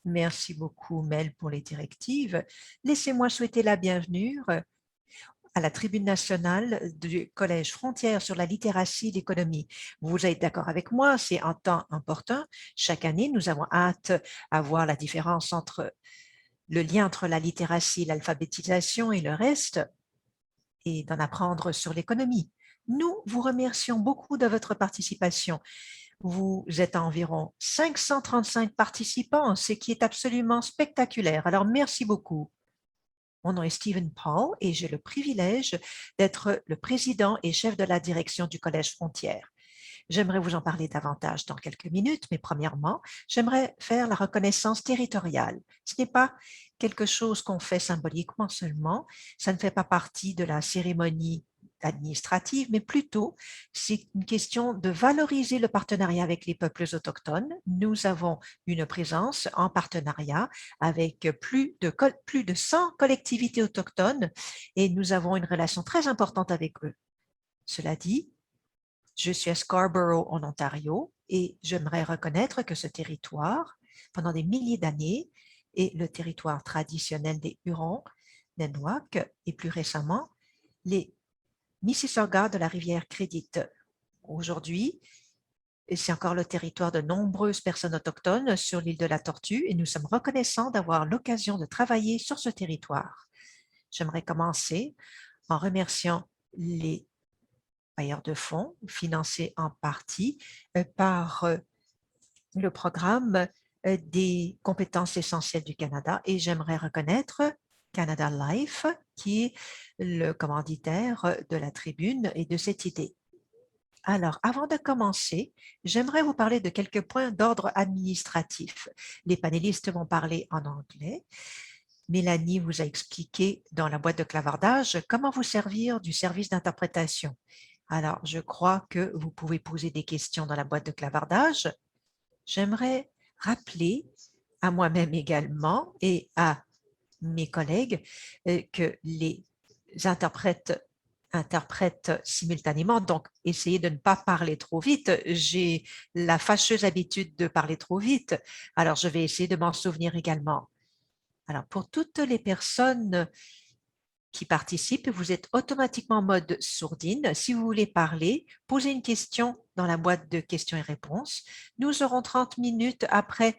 Merci beaucoup, Mel, pour les directives. Laissez-moi souhaiter la bienvenue à la tribune nationale du Collège Frontières sur la littératie et l'économie. Vous êtes d'accord avec moi, c'est un temps important. Chaque année, nous avons hâte à voir la différence entre le lien entre la littératie, l'alphabétisation et le reste, et d'en apprendre sur l'économie. Nous vous remercions beaucoup de votre participation. Vous êtes environ 535 participants, ce qui est absolument spectaculaire. Alors, merci beaucoup. Mon nom est Stephen Paul et j'ai le privilège d'être le président et chef de la direction du Collège Frontières. J'aimerais vous en parler davantage dans quelques minutes, mais premièrement, j'aimerais faire la reconnaissance territoriale. Ce n'est pas quelque chose qu'on fait symboliquement seulement, ça ne fait pas partie de la cérémonie administrative, mais plutôt c'est une question de valoriser le partenariat avec les peuples autochtones. Nous avons une présence en partenariat avec plus de 100 collectivités autochtones et nous avons une relation très importante avec eux. Cela dit, je suis à Scarborough, en Ontario, et j'aimerais reconnaître que ce territoire, pendant des milliers d'années, est le territoire traditionnel des Hurons, Nanuak, et plus récemment, les Mississauga de la rivière Credit. Aujourd'hui, c'est encore le territoire de nombreuses personnes autochtones sur l'île de la Tortue et nous sommes reconnaissants d'avoir l'occasion de travailler sur ce territoire. J'aimerais commencer en remerciant les bailleurs de fonds financés en partie par le programme des compétences essentielles du Canada et j'aimerais reconnaître Canada Life qui est le commanditaire de la tribune et de cette idée. Alors, avant de commencer, j'aimerais vous parler de quelques points d'ordre administratif. Les panélistes vont parler en anglais. Mélanie vous a expliqué dans la boîte de clavardage comment vous servir du service d'interprétation. Alors, je crois que vous pouvez poser des questions dans la boîte de clavardage. J'aimerais rappeler à moi-même également et à mes collègues que les interprètent simultanément, donc essayez de ne pas parler trop vite. J'ai la fâcheuse habitude de parler trop vite, alors je vais essayer de m'en souvenir également. Alors, pour toutes les personnes qui participent, vous êtes automatiquement en mode sourdine. Si vous voulez parler, posez une question dans la boîte de questions et réponses. Nous aurons 30 minutes après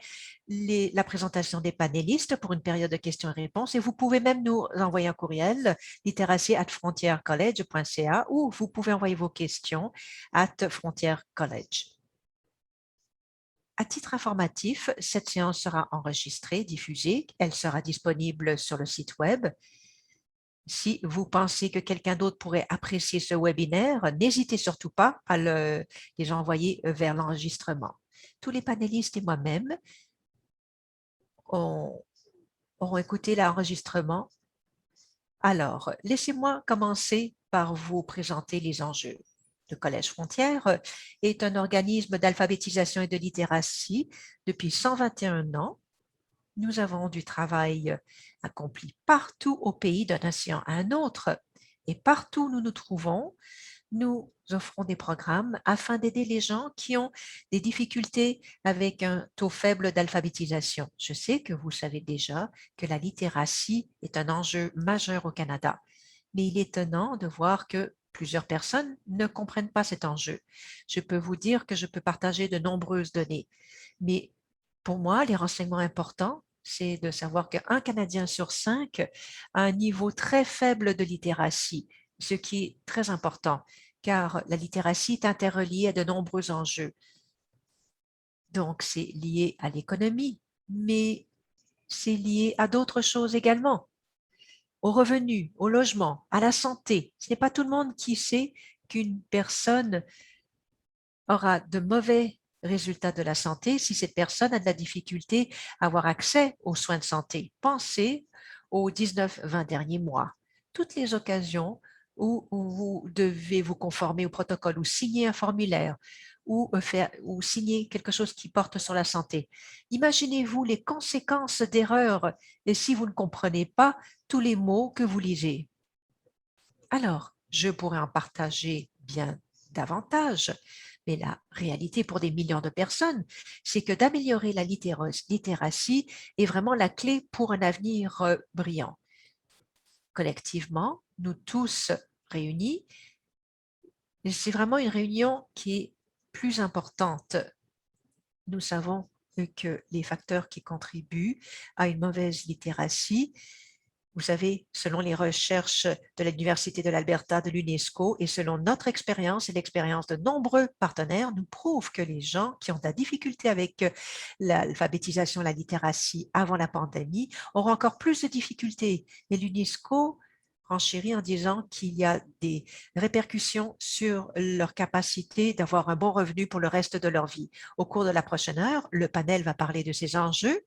la présentation des panélistes pour une période de questions et réponses et vous pouvez même nous envoyer un courriel literacy@frontierscollege.ca ou vous pouvez envoyer vos questions @frontierscollege. À titre informatif, cette séance sera enregistrée, diffusée. Elle sera disponible sur le site web. Si vous pensez que quelqu'un d'autre pourrait apprécier ce webinaire, n'hésitez surtout pas à les envoyer vers l'enregistrement. Tous les panélistes et moi-même auront écouté l'enregistrement. Alors, laissez-moi commencer par vous présenter les enjeux. Le Collège Frontières est un organisme d'alphabétisation et de littératie depuis 121 ans. Nous avons du travail accompli partout au pays d'un océan à un autre et partout où nous nous trouvons, nous offrons des programmes afin d'aider les gens qui ont des difficultés avec un taux faible d'alphabétisation. Je sais que vous savez déjà que la littératie est un enjeu majeur au Canada, mais il est étonnant de voir que plusieurs personnes ne comprennent pas cet enjeu. Je peux vous dire que je peux partager de nombreuses données, mais pour moi, les renseignements importants, c'est de savoir qu'un Canadien sur 5 a un niveau très faible de littératie, ce qui est très important, car la littératie est interreliée à de nombreux enjeux. Donc, c'est lié à l'économie, mais c'est lié à d'autres choses également, aux revenus, au logement, à la santé. Ce n'est pas tout le monde qui sait qu'une personne aura de mauvais résultats de la santé si cette personne a de la difficulté à avoir accès aux soins de santé. Pensez aux 19-20 derniers mois. Toutes les occasions où vous devez vous conformer au protocole ou signer un formulaire ou signer quelque chose qui porte sur la santé. Imaginez-vous les conséquences d'erreurs et si vous ne comprenez pas tous les mots que vous lisez. Alors, je pourrais en partager bien davantage. Mais la réalité pour des millions de personnes, c'est que d'améliorer la littératie est vraiment la clé pour un avenir brillant. Collectivement, nous tous réunis, c'est vraiment une réunion qui est plus importante. Nous savons que les facteurs qui contribuent à une mauvaise littératie, vous savez, selon les recherches de l'Université de l'Alberta de l'UNESCO et selon notre expérience et l'expérience de nombreux partenaires, nous prouvent que les gens qui ont de la difficulté avec l'alphabétisation, la littératie avant la pandémie auront encore plus de difficultés. Et l'UNESCO renchérit en disant qu'il y a des répercussions sur leur capacité d'avoir un bon revenu pour le reste de leur vie. Au cours de la prochaine heure, le panel va parler de ces enjeux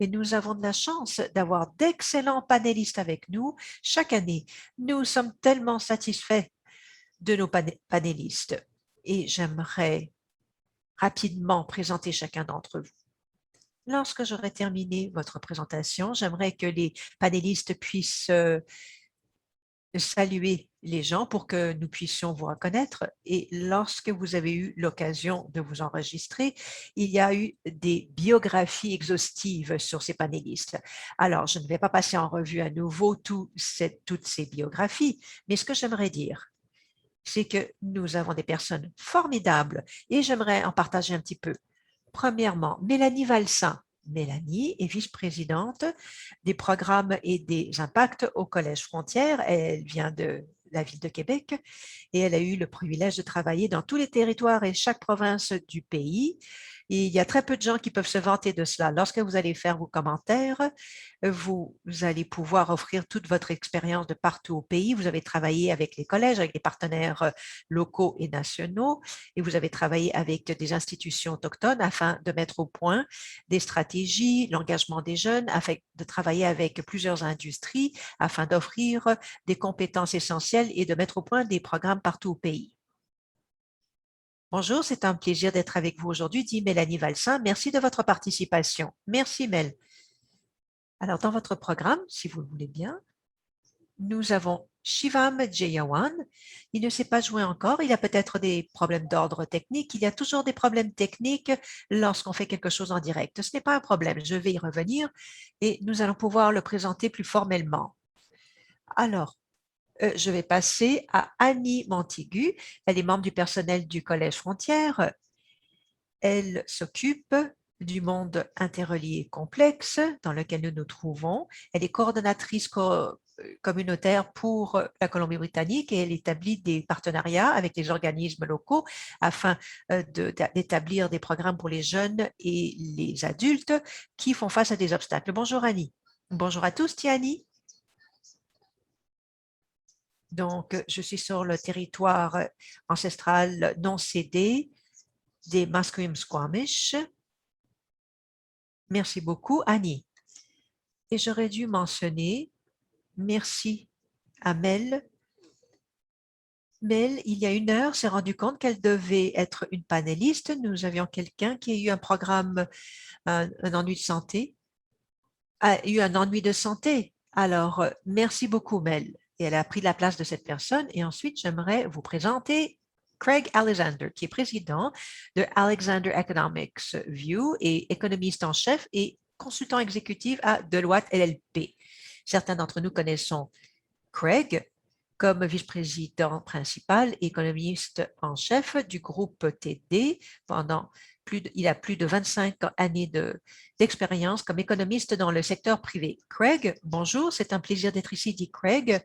et nous avons de la chance d'avoir d'excellents panélistes avec nous chaque année. Nous sommes tellement satisfaits de nos panélistes et j'aimerais rapidement présenter chacun d'entre vous. Lorsque j'aurai terminé votre présentation, j'aimerais que les panélistes puissent saluer les gens pour que nous puissions vous reconnaître. Et lorsque vous avez eu l'occasion de vous enregistrer, il y a eu des biographies exhaustives sur ces panélistes. Alors, je ne vais pas passer en revue à nouveau toutes ces biographies, mais ce que j'aimerais dire, c'est que nous avons des personnes formidables et j'aimerais en partager un petit peu. Premièrement, Mélanie Valsin. Mélanie est vice-présidente des programmes et des impacts au Collège Frontières. Elle vient de la ville de Québec et elle a eu le privilège de travailler dans tous les territoires et chaque province du pays. Et il y a très peu de gens qui peuvent se vanter de cela. Lorsque vous allez faire vos commentaires, vous allez pouvoir offrir toute votre expérience de partout au pays. Vous avez travaillé avec les collèges, avec les partenaires locaux et nationaux, et vous avez travaillé avec des institutions autochtones afin de mettre au point des stratégies, l'engagement des jeunes, afin de travailler avec plusieurs industries, afin d'offrir des compétences essentielles et de mettre au point des programmes partout au pays. Bonjour, c'est un plaisir d'être avec vous aujourd'hui, dit Mélanie Valsin. Merci de votre participation. Merci, Mel. Alors, dans votre programme, si vous le voulez bien, nous avons Shivam Jayawan. Il ne s'est pas joué encore. Il a peut-être des problèmes d'ordre technique. Il y a toujours des problèmes techniques lorsqu'on fait quelque chose en direct. Ce n'est pas un problème. Je vais y revenir et nous allons pouvoir le présenter plus formellement. Alors, je vais passer à Annie Montaigu. Elle est membre du personnel du Collège Frontières. Elle s'occupe du monde interrelié complexe dans lequel nous nous trouvons. Elle est coordonnatrice communautaire pour la Colombie-Britannique et elle établit des partenariats avec les organismes locaux afin d'établir des programmes pour les jeunes et les adultes qui font face à des obstacles. Bonjour Annie. Bonjour à tous, Tiani. Donc, je suis sur le territoire ancestral non cédé des Musqueam Squamish. Merci beaucoup, Annie. Et j'aurais dû mentionner, merci à Mel. Mel, il y a une heure, s'est rendu compte qu'elle devait être une panéliste. Nous avions quelqu'un qui a eu un programme, un ennui de santé, a eu un ennui de santé. Alors, merci beaucoup, Mel. Et elle a pris la place de cette personne. Et ensuite, j'aimerais vous présenter Craig Alexander, qui est président de Alexander Economics View et économiste en chef et consultant exécutif à Deloitte LLP. Certains d'entre nous connaissons Craig comme vice-président principal et économiste en chef du groupe TD il a plus de 25 années d'expérience comme économiste dans le secteur privé. Craig, bonjour, c'est un plaisir d'être ici, dit Craig.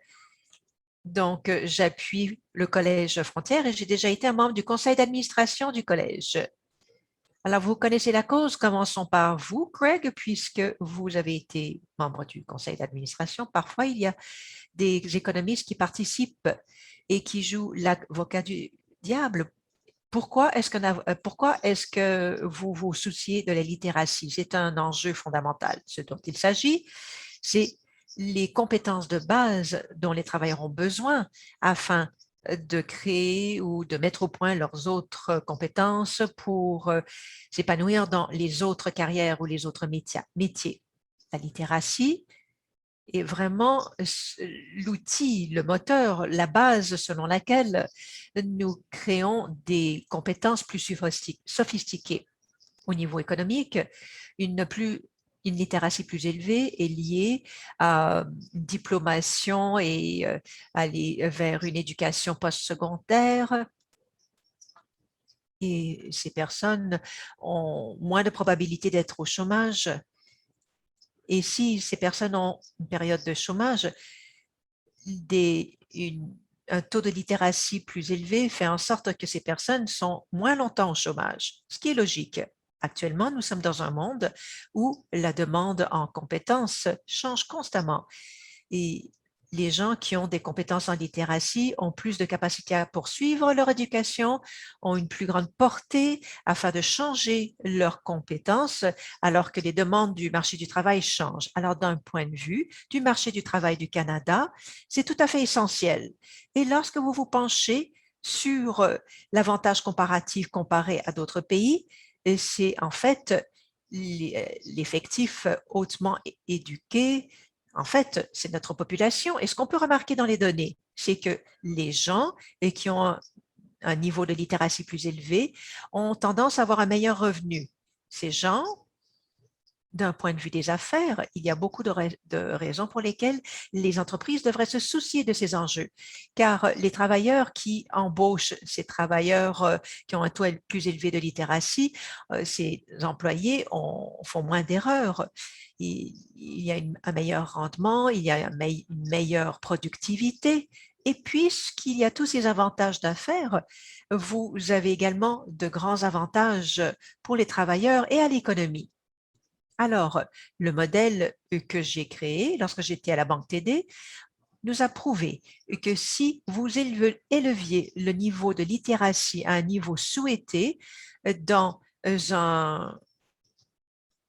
Donc, j'appuie le Collège Frontières et j'ai déjà été un membre du conseil d'administration du collège. Alors, vous connaissez la cause. Commençons par vous, Craig, puisque vous avez été membre du conseil d'administration. Parfois, il y a des économistes qui participent et qui jouent l'avocat du diable. Pourquoi est-ce que vous vous souciez de la littératie? C'est un enjeu fondamental. Ce dont il s'agit, c'est les compétences de base dont les travailleurs ont besoin afin de créer ou de mettre au point leurs autres compétences pour s'épanouir dans les autres carrières ou les autres métiers. La littératie est vraiment l'outil, le moteur, la base selon laquelle nous créons des compétences plus sophistiquées. Au niveau économique, une littératie plus élevée est liée à une diplomation et aller vers une éducation postsecondaire. Et ces personnes ont moins de probabilité d'être au chômage. Et si ces personnes ont une période de chômage, un taux de littératie plus élevé fait en sorte que ces personnes sont moins longtemps au chômage, ce qui est logique. Actuellement, nous sommes dans un monde où la demande en compétences change constamment et les gens qui ont des compétences en littératie ont plus de capacité à poursuivre leur éducation, ont une plus grande portée afin de changer leurs compétences alors que les demandes du marché du travail changent. Alors, d'un point de vue du marché du travail du Canada, c'est tout à fait essentiel. Et lorsque vous vous penchez sur l'avantage comparatif comparé à d'autres pays, c'est en fait l'effectif hautement éduqué. En fait, c'est notre population. Et ce qu'on peut remarquer dans les données, c'est que les gens qui ont un niveau de littératie plus élevé ont tendance à avoir un meilleur revenu. Ces gens, d'un point de vue des affaires, il y a beaucoup de raisons pour lesquelles les entreprises devraient se soucier de ces enjeux, car les travailleurs qui embauchent ces travailleurs qui ont un taux plus élevé de littératie, ces employés font moins d'erreurs. Il y a un meilleur rendement, il y a une meilleure productivité. Et puisqu'il y a tous ces avantages d'affaires, vous avez également de grands avantages pour les travailleurs et à l'économie. Alors, le modèle que j'ai créé lorsque j'étais à la Banque TD nous a prouvé que si vous éleviez le niveau de littératie à un niveau souhaité dans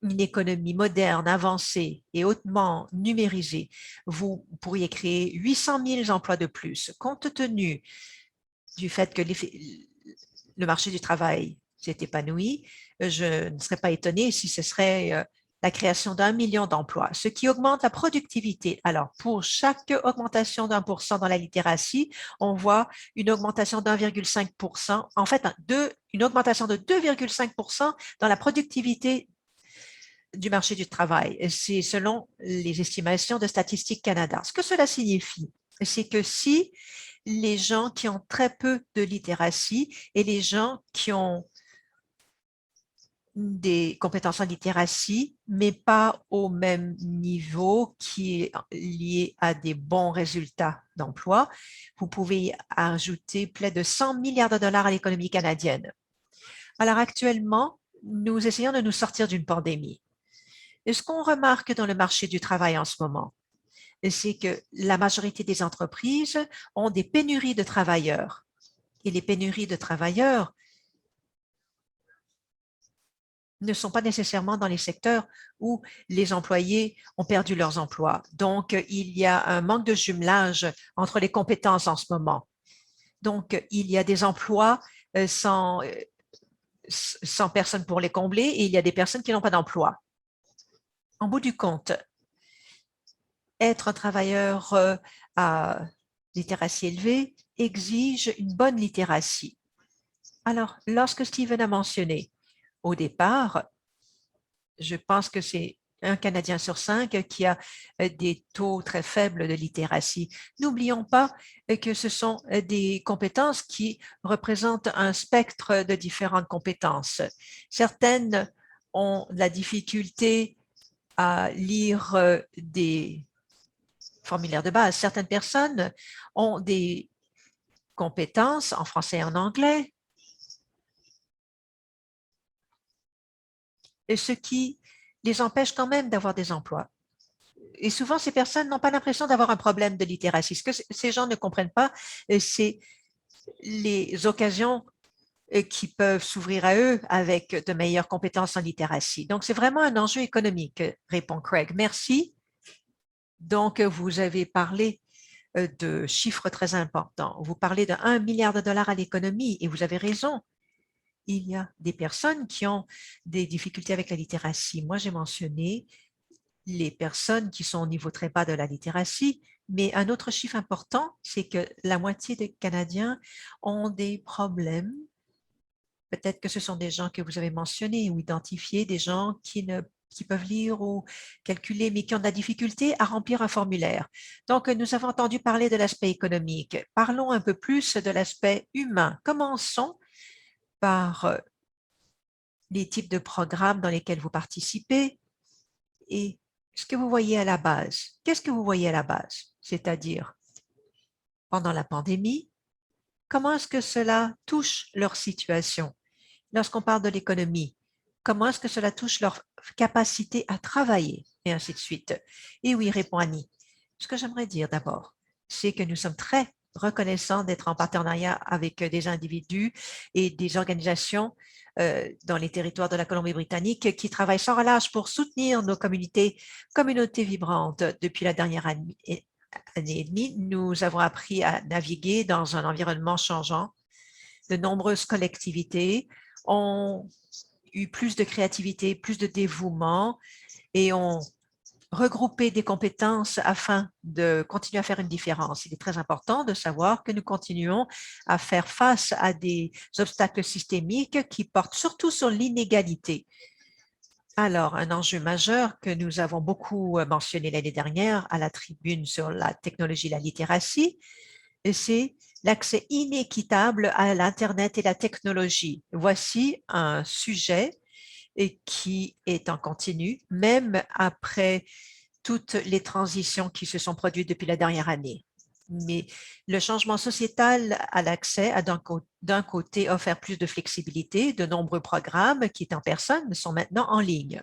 une économie moderne, avancée et hautement numérisée, vous pourriez créer 800 000 emplois de plus, compte tenu du fait que le marché du travail s'est épanoui. Je ne serais pas étonnée si ce serait la création d'1 million d'emplois, ce qui augmente la productivité. Alors, pour chaque augmentation d'1% dans la littératie, on voit une augmentation d'1,5%, en fait, une augmentation de 2,5% dans la productivité du marché du travail. C'est selon les estimations de Statistique Canada. Ce que cela signifie, c'est que si les gens qui ont très peu de littératie et les gens qui ont des compétences en littératie, mais pas au même niveau qui est lié à des bons résultats d'emploi, vous pouvez ajouter près de 100 milliards de dollars à l'économie canadienne. Alors actuellement, nous essayons de nous sortir d'une pandémie. Et ce qu'on remarque dans le marché du travail en ce moment, c'est que la majorité des entreprises ont des pénuries de travailleurs. Et les pénuries de travailleurs ne sont pas nécessairement dans les secteurs où les employés ont perdu leurs emplois. Donc, il y a un manque de jumelage entre les compétences en ce moment. Donc, il y a des emplois sans personne pour les combler et il y a des personnes qui n'ont pas d'emploi. En bout du compte, être un travailleur à littératie élevée exige une bonne littératie. Alors, lorsque Steven a mentionné au départ, je pense que c'est un Canadien sur 5 qui a des taux très faibles de littératie. N'oublions pas que ce sont des compétences qui représentent un spectre de différentes compétences. Certaines ont de la difficulté à lire des formulaires de base. Certaines personnes ont des compétences en français et en anglais, ce qui les empêche quand même d'avoir des emplois. Et souvent, ces personnes n'ont pas l'impression d'avoir un problème de littératie. Ce que ces gens ne comprennent pas, c'est les occasions qui peuvent s'ouvrir à eux avec de meilleures compétences en littératie. Donc, c'est vraiment un enjeu économique, répond Craig. Merci. Donc, vous avez parlé de chiffres très importants. Vous parlez de 1 milliard de dollars à l'économie et vous avez raison. Il y a des personnes qui ont des difficultés avec la littératie. Moi, j'ai mentionné les personnes qui sont au niveau très bas de la littératie, mais un autre chiffre important, c'est que la moitié des Canadiens ont des problèmes. Peut-être que ce sont des gens que vous avez mentionnés ou identifiés, des gens qui peuvent lire ou calculer, mais qui ont de la difficulté à remplir un formulaire. Donc, nous avons entendu parler de l'aspect économique. Parlons un peu plus de l'aspect humain. Commençons par les types de programmes dans lesquels vous participez et ce que vous voyez à la base. Qu'est-ce que vous voyez à la base? C'est-à-dire, pendant la pandémie, comment est-ce que cela touche leur situation? Lorsqu'on parle de l'économie, comment est-ce que cela touche leur capacité à travailler et ainsi de suite? Et oui, répond Annie. Ce que j'aimerais dire d'abord, c'est que nous sommes très reconnaissants d'être en partenariat avec des individus et des organisations dans les territoires de la Colombie-Britannique qui travaillent sans relâche pour soutenir nos communautés vibrantes. Depuis la dernière année et demie, nous avons appris à naviguer dans un environnement changeant. De nombreuses collectivités ont eu plus de créativité, plus de dévouement et ont regroupé des compétences afin de continuer à faire une différence. Il est très important de savoir que nous continuons à faire face à des obstacles systémiques qui portent surtout sur l'inégalité. Alors, un enjeu majeur que nous avons beaucoup mentionné l'année dernière à la tribune sur la technologie et la littératie, c'est l'accès inéquitable à l'Internet et la technologie. Voici un sujet qui est en continu, même après toutes les transitions qui se sont produites depuis la dernière année. Mais le changement sociétal à l'accès a d'un côté offert plus de flexibilité. De nombreux programmes qui étaient en personne sont maintenant en ligne.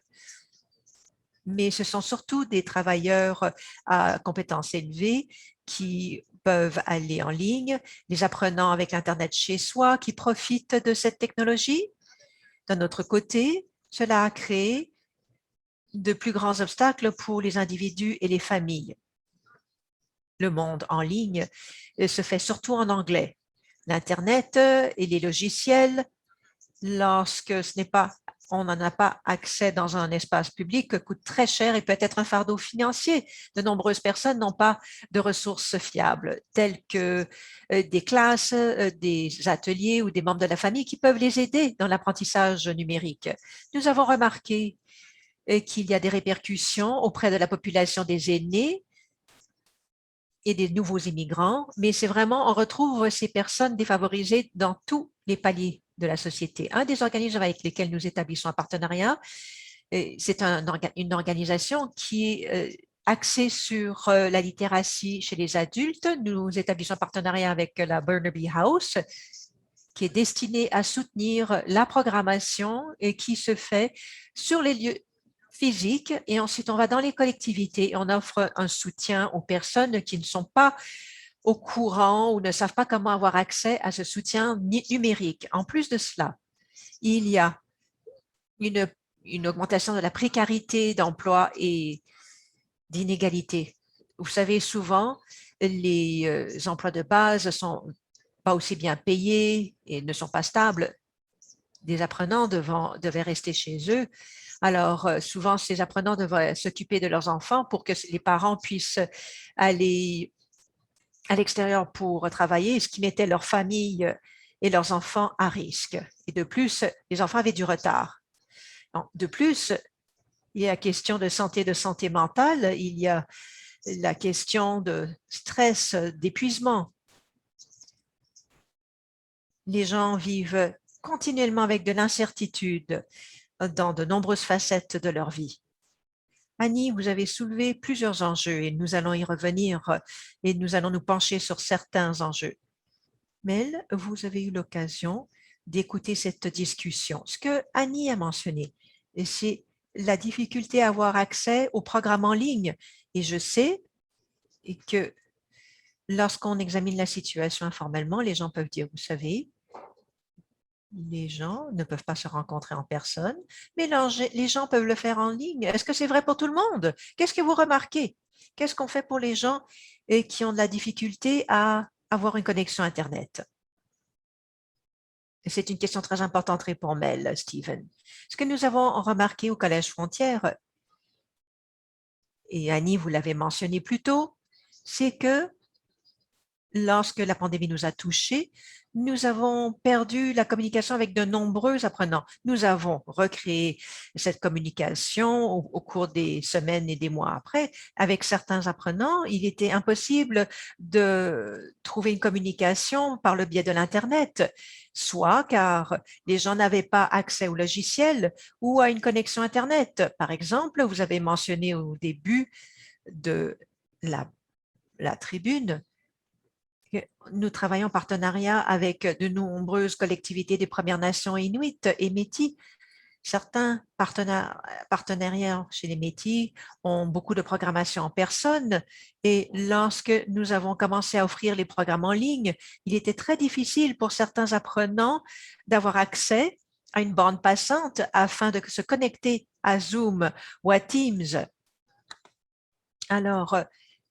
Mais ce sont surtout des travailleurs à compétences élevées qui peuvent aller en ligne, les apprenants avec Internet chez soi qui profitent de cette technologie. D'un autre côté, cela a créé de plus grands obstacles pour les individus et les familles. Le monde en ligne se fait surtout en anglais. L'Internet et les logiciels, lorsque on n'en a pas accès dans un espace public, coûte très cher et peut être un fardeau financier. De nombreuses personnes n'ont pas de ressources fiables, telles que des classes, des ateliers ou des membres de la famille qui peuvent les aider dans l'apprentissage numérique. Nous avons remarqué qu'il y a des répercussions auprès de la population des aînés et des nouveaux immigrants, mais c'est vraiment, on retrouve ces personnes défavorisées dans tous les paliers de la société. Un des organismes avec lesquels nous établissons un partenariat, c'est une organisation qui est axée sur la littératie chez les adultes. Nous établissons un partenariat avec la Burnaby House, qui est destinée à soutenir la programmation et qui se fait sur les lieux physique et ensuite on va dans les collectivités et on offre un soutien aux personnes qui ne sont pas au courant ou ne savent pas comment avoir accès à ce soutien numérique. En plus de cela, il y a une augmentation de la précarité d'emploi et d'inégalité. Vous savez, souvent, les emplois de base sont pas aussi bien payés et ne sont pas stables. Des apprenants devaient rester chez eux. Alors, souvent, ces apprenants devraient s'occuper de leurs enfants pour que les parents puissent aller à l'extérieur pour travailler, ce qui mettait leur famille et leurs enfants à risque. Et de plus, les enfants avaient du retard. De plus, il y a la question de santé mentale, il y a la question de stress, d'épuisement. Les gens vivent continuellement avec de l'incertitude dans de nombreuses facettes de leur vie. Annie, vous avez soulevé plusieurs enjeux et nous allons y revenir et nous allons nous pencher sur certains enjeux. Mel, vous avez eu l'occasion d'écouter cette discussion. Ce que Annie a mentionné, c'est la difficulté à avoir accès aux programmes en ligne. Et je sais que lorsqu'on examine la situation informellement, les gens peuvent dire, vous savez, les gens ne peuvent pas se rencontrer en personne, mais les gens peuvent le faire en ligne. Est-ce que c'est vrai pour tout le monde? Qu'est-ce que vous remarquez? Qu'est-ce qu'on fait pour les gens qui ont de la difficulté à avoir une connexion Internet? C'est une question très importante, répond Mel, Stephen. Ce que nous avons remarqué au Collège Frontière, et Annie, vous l'avez mentionné plus tôt, c'est que lorsque la pandémie nous a touchés, nous avons perdu la communication avec de nombreux apprenants. Nous avons recréé cette communication au cours des semaines et des mois après. Avec certains apprenants, il était impossible de trouver une communication par le biais de l'Internet, soit car les gens n'avaient pas accès au logiciel ou à une connexion Internet. Par exemple, vous avez mentionné au début de la tribune nous travaillons en partenariat avec de nombreuses collectivités des Premières Nations inuites et Métis. Certains partenariats chez les Métis ont beaucoup de programmation en personne et lorsque nous avons commencé à offrir les programmes en ligne, il était très difficile pour certains apprenants d'avoir accès à une bande passante afin de se connecter à Zoom ou à Teams. Alors,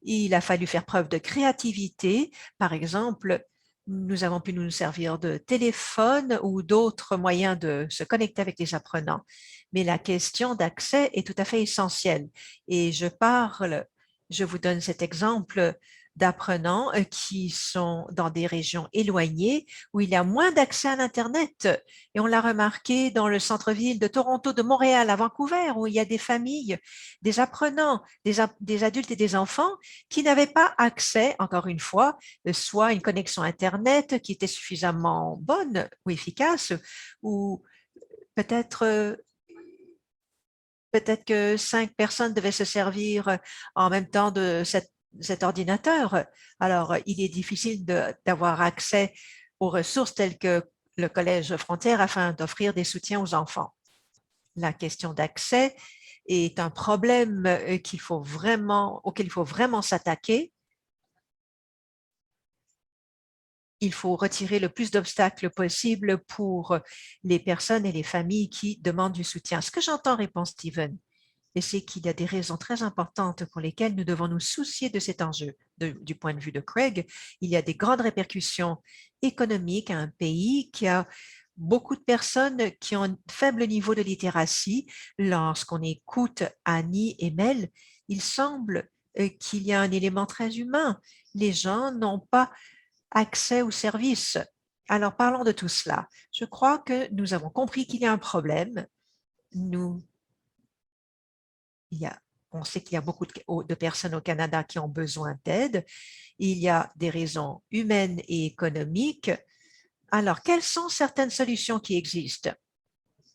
il a fallu faire preuve de créativité. Par exemple, nous avons pu nous servir de téléphone ou d'autres moyens de se connecter avec les apprenants. Mais la question d'accès est tout à fait essentielle. Et je vous donne cet exemple d'apprenants qui sont dans des régions éloignées où il y a moins d'accès à l'Internet. Et on l'a remarqué dans le centre-ville de Toronto, de Montréal, à Vancouver, où il y a des familles, des apprenants, des adultes et des enfants qui n'avaient pas accès, encore une fois, soit à une connexion Internet qui était suffisamment bonne ou efficace, ou peut-être peut-être que 5 personnes devaient se servir en même temps de cet ordinateur. Alors, il est difficile d'avoir accès aux ressources telles que le Collège Frontière afin d'offrir des soutiens aux enfants. La question d'accès est un problème auquel il faut vraiment s'attaquer. Il faut retirer le plus d'obstacles possible pour les personnes et les familles qui demandent du soutien. Ce que j'entends, répond Steven, et c'est qu'il y a des raisons très importantes pour lesquelles nous devons nous soucier de cet enjeu. Du point de vue de Craig, il y a des grandes répercussions économiques à un pays qui a beaucoup de personnes qui ont un faible niveau de littératie. Lorsqu'on écoute Annie et Mel, il semble qu'il y a un élément très humain. Les gens n'ont pas accès aux services. Alors, parlons de tout cela. Je crois que nous avons compris qu'il y a un problème. On sait qu'il y a beaucoup de personnes au Canada qui ont besoin d'aide. Il y a des raisons humaines et économiques. Alors, quelles sont certaines solutions qui existent?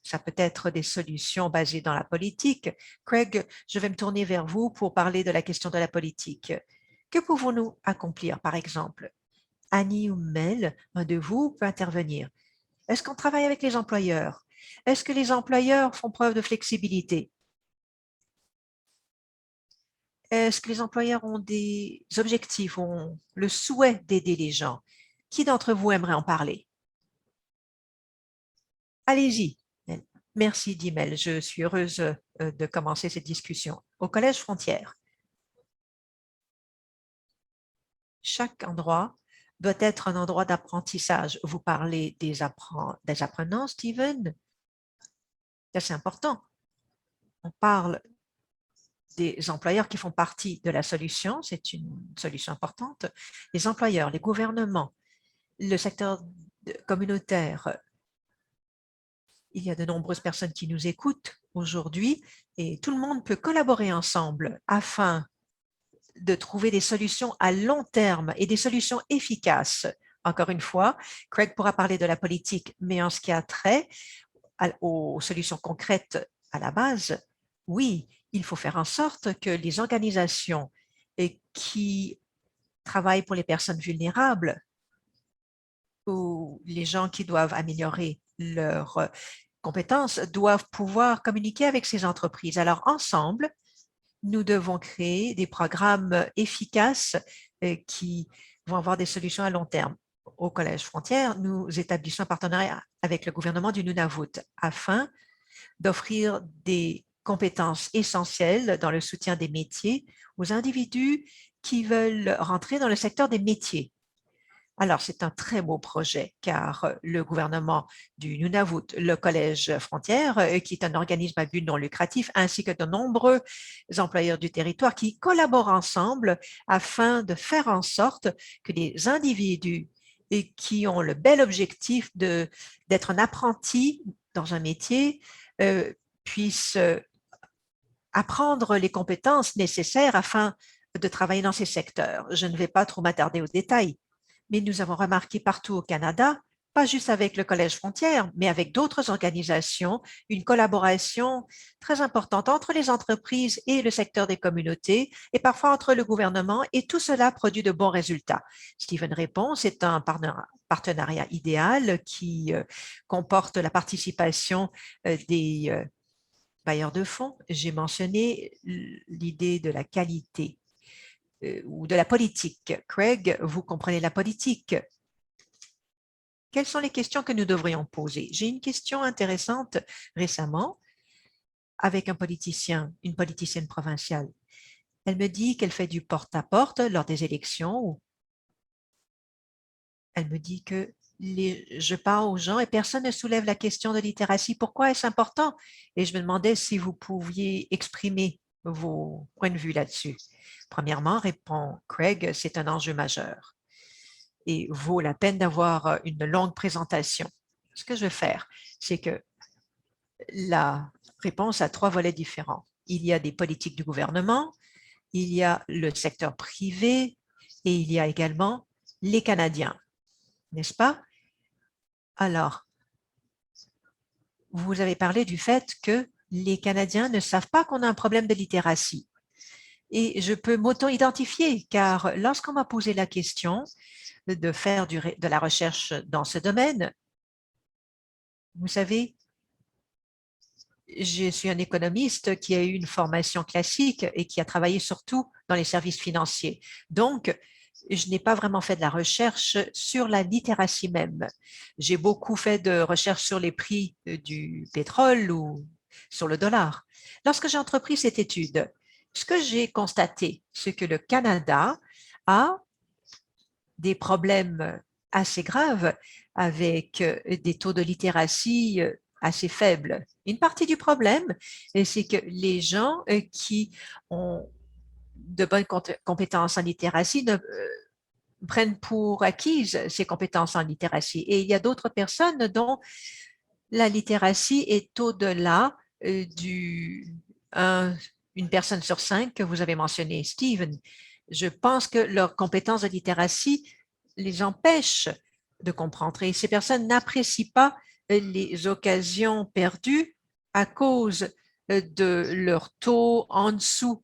Ça peut être des solutions basées dans la politique. Craig, je vais me tourner vers vous pour parler de la question de la politique. Que pouvons-nous accomplir, par exemple? Annie ou Mel, un de vous peut intervenir. Est-ce qu'on travaille avec les employeurs? Est-ce que les employeurs font preuve de flexibilité? Est-ce que les employeurs ont des objectifs, ont le souhait d'aider les gens? Qui d'entre vous aimerait en parler? Allez-y. Merci, Dimel. Je suis heureuse de commencer cette discussion. Au Collège Frontière, chaque endroit doit être un endroit d'apprentissage. Vous parlez des apprenants, Steven? C'est important. On parle des employeurs qui font partie de la solution, c'est une solution importante. Les employeurs, les gouvernements, le secteur communautaire. Il y a de nombreuses personnes qui nous écoutent aujourd'hui et tout le monde peut collaborer ensemble afin de trouver des solutions à long terme et des solutions efficaces. Encore une fois, Craig pourra parler de la politique, mais en ce qui a trait aux solutions concrètes à la base, oui, il faut faire en sorte que les organisations qui travaillent pour les personnes vulnérables ou les gens qui doivent améliorer leurs compétences doivent pouvoir communiquer avec ces entreprises. Alors, ensemble, nous devons créer des programmes efficaces qui vont avoir des solutions à long terme. Au Collège Frontière, nous établissons un partenariat avec le gouvernement du Nunavut afin d'offrir des compétences essentielles dans le soutien des métiers aux individus qui veulent rentrer dans le secteur des métiers. Alors, c'est un très beau projet car le gouvernement du Nunavut, le Collège Frontières, qui est un organisme à but non lucratif, ainsi que de nombreux employeurs du territoire qui collaborent ensemble afin de faire en sorte que les individus et qui ont le bel objectif d'être un apprenti dans un métier puissent apprendre les compétences nécessaires afin de travailler dans ces secteurs. Je ne vais pas trop m'attarder aux détails, mais nous avons remarqué partout au Canada, pas juste avec le Collège Frontières, mais avec d'autres organisations, une collaboration très importante entre les entreprises et le secteur des communautés et parfois entre le gouvernement, et tout cela produit de bons résultats. Stephen répond, c'est un partenariat idéal qui comporte la participation des bailleurs de fonds. J'ai mentionné l'idée de la qualité ou de la politique. Craig, vous comprenez la politique. Quelles sont les questions que nous devrions poser? J'ai une question intéressante récemment avec un politicien, une politicienne provinciale. Elle me dit qu'elle fait du porte-à-porte lors des élections. Elle me dit que je parle aux gens et personne ne soulève la question de littératie. Pourquoi est-ce important? Et je me demandais si vous pouviez exprimer vos points de vue là-dessus. Premièrement, répond Craig, c'est un enjeu majeur et vaut la peine d'avoir une longue présentation. Ce que je vais faire, c'est que la réponse a trois volets différents. Il y a des politiques du gouvernement, il y a le secteur privé et il y a également les Canadiens, n'est-ce pas? Alors, vous avez parlé du fait que les Canadiens ne savent pas qu'on a un problème de littératie. Et je peux m'auto-identifier car lorsqu'on m'a posé la question de faire de la recherche dans ce domaine, vous savez, je suis un économiste qui a eu une formation classique et qui a travaillé surtout dans les services financiers. Donc, je n'ai pas vraiment fait de la recherche sur la littératie même. J'ai beaucoup fait de recherche sur les prix du pétrole ou sur le dollar. Lorsque j'ai entrepris cette étude, ce que j'ai constaté, c'est que le Canada a des problèmes assez graves avec des taux de littératie assez faibles. Une partie du problème, c'est que les gens qui ont de bonnes compétences en littératie prennent pour acquises ces compétences en littératie. Et il y a d'autres personnes dont la littératie est au-delà une personne sur cinq que vous avez mentionné, Stephen. Je pense que leurs compétences de littératie les empêchent de comprendre et ces personnes n'apprécient pas les occasions perdues à cause de leur taux en dessous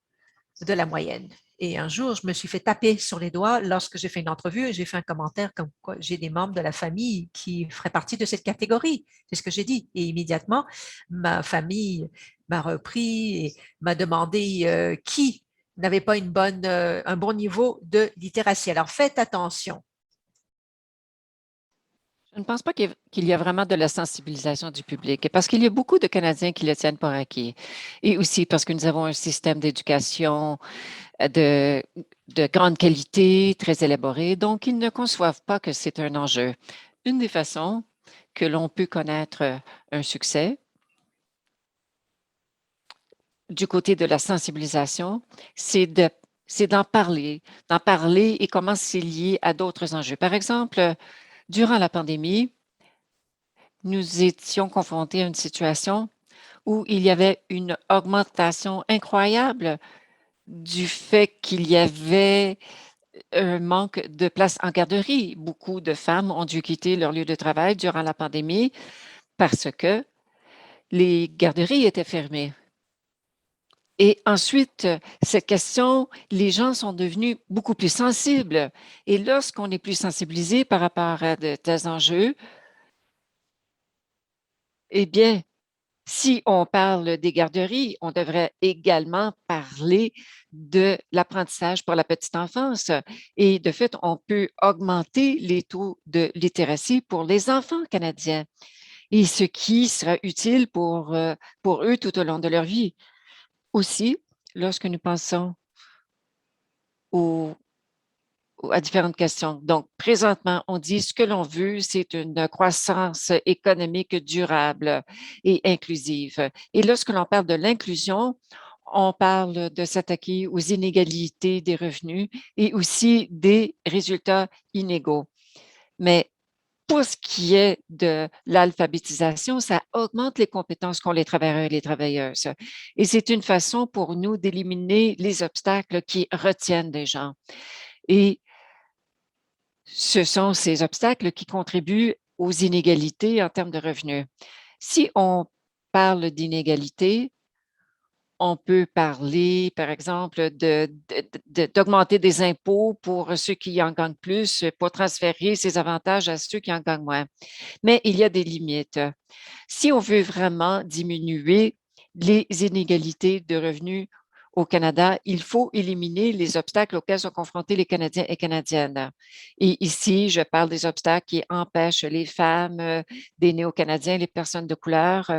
de la moyenne. Et un jour, je me suis fait taper sur les doigts lorsque j'ai fait une entrevue et j'ai fait un commentaire comme quoi j'ai des membres de la famille qui feraient partie de cette catégorie. C'est ce que j'ai dit. Et immédiatement, ma famille m'a repris et m'a demandé qui n'avait pas un bon niveau de littératie. Alors faites attention. Je ne pense pas qu'il y a vraiment de la sensibilisation du public, parce qu'il y a beaucoup de Canadiens qui le tiennent pour acquis. Et aussi parce que nous avons un système d'éducation de, de grande qualité, très élaboré, donc ils ne conçoivent pas que c'est un enjeu. Une des façons que l'on peut connaître un succès du côté de la sensibilisation, c'est d'en parler et comment c'est lié à d'autres enjeux. Par exemple, durant la pandémie, nous étions confrontés à une situation où il y avait une augmentation incroyable du fait qu'il y avait un manque de places en garderie. Beaucoup de femmes ont dû quitter leur lieu de travail durant la pandémie parce que les garderies étaient fermées. Et ensuite, cette question, les gens sont devenus beaucoup plus sensibles. Et lorsqu'on est plus sensibilisé par rapport à de tels enjeux, eh bien, si on parle des garderies, on devrait également parler de l'apprentissage pour la petite enfance. Et de fait, on peut augmenter les taux de littératie pour les enfants canadiens et ce qui sera utile pour eux tout au long de leur vie. Aussi, lorsque nous pensons aux à différentes questions. Donc, présentement, on dit ce que l'on veut, c'est une croissance économique durable et inclusive. Et lorsque l'on parle de l'inclusion, on parle de s'attaquer aux inégalités des revenus et aussi des résultats inégaux. Mais pour ce qui est de l'alphabétisation, ça augmente les compétences qu'ont les travailleurs et les travailleuses. Et c'est une façon pour nous d'éliminer les obstacles qui retiennent les gens. Et ce sont ces obstacles qui contribuent aux inégalités en termes de revenus. Si on parle d'inégalités, on peut parler, par exemple, d'augmenter des impôts pour ceux qui en gagnent plus, pour transférer ces avantages à ceux qui en gagnent moins. Mais il y a des limites. Si on veut vraiment diminuer les inégalités de revenus au Canada, il faut éliminer les obstacles auxquels sont confrontés les Canadiens et Canadiennes. Et ici, je parle des obstacles qui empêchent les femmes, des Néo-Canadiens, les personnes de couleur,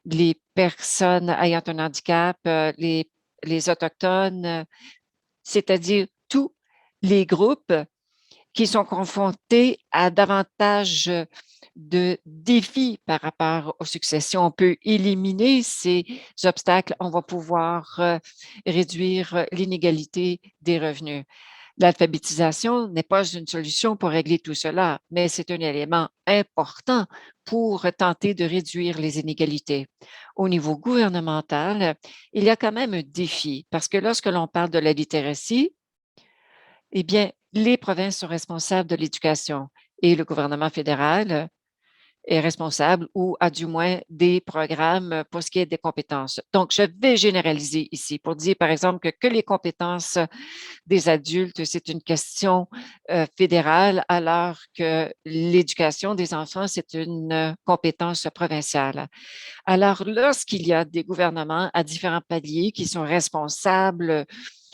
les personnes ayant un handicap, les Autochtones, c'est-à-dire tous les groupes qui sont confrontés à davantage de défis par rapport aux successions. On peut éliminer ces obstacles, on va pouvoir réduire l'inégalité des revenus. L'alphabétisation n'est pas une solution pour régler tout cela, mais c'est un élément important pour tenter de réduire les inégalités. Au niveau gouvernemental, il y a quand même un défi parce que lorsque l'on parle de la littératie, eh bien, les provinces sont responsables de l'éducation et le gouvernement fédéral est responsable ou a du moins des programmes pour ce qui est des compétences. Donc, je vais généraliser ici pour dire, par exemple, que les compétences des adultes, c'est une question fédérale, alors que l'éducation des enfants, c'est une compétence provinciale. Alors, lorsqu'il y a des gouvernements à différents paliers qui sont responsables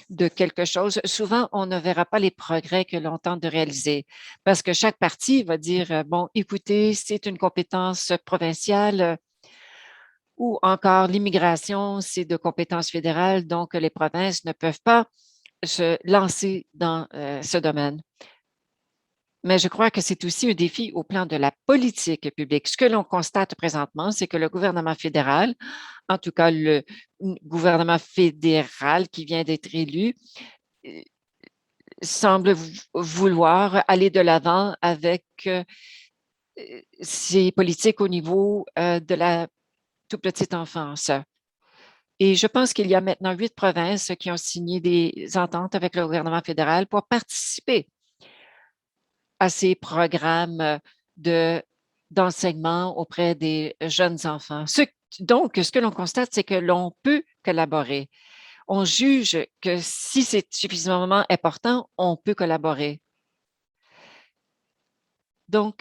de quelque chose, souvent, on ne verra pas les progrès que l'on tente de réaliser parce que chaque parti va dire, bon, écoutez, c'est une compétence provinciale ou encore l'immigration, c'est de compétence fédérale, donc les provinces ne peuvent pas se lancer dans ce domaine. Mais je crois que c'est aussi un défi au plan de la politique publique. Ce que l'on constate présentement, c'est que le gouvernement fédéral, en tout cas le gouvernement fédéral qui vient d'être élu, euh, semble vouloir aller de l'avant avec ses politiques au niveau de la toute petite enfance. Et je pense qu'il y a maintenant 8 provinces qui ont signé des ententes avec le gouvernement fédéral pour participer à ces programmes d'enseignement auprès des jeunes enfants. Donc, ce que l'on constate, c'est que l'on peut collaborer. On juge que si c'est suffisamment important, on peut collaborer. Donc,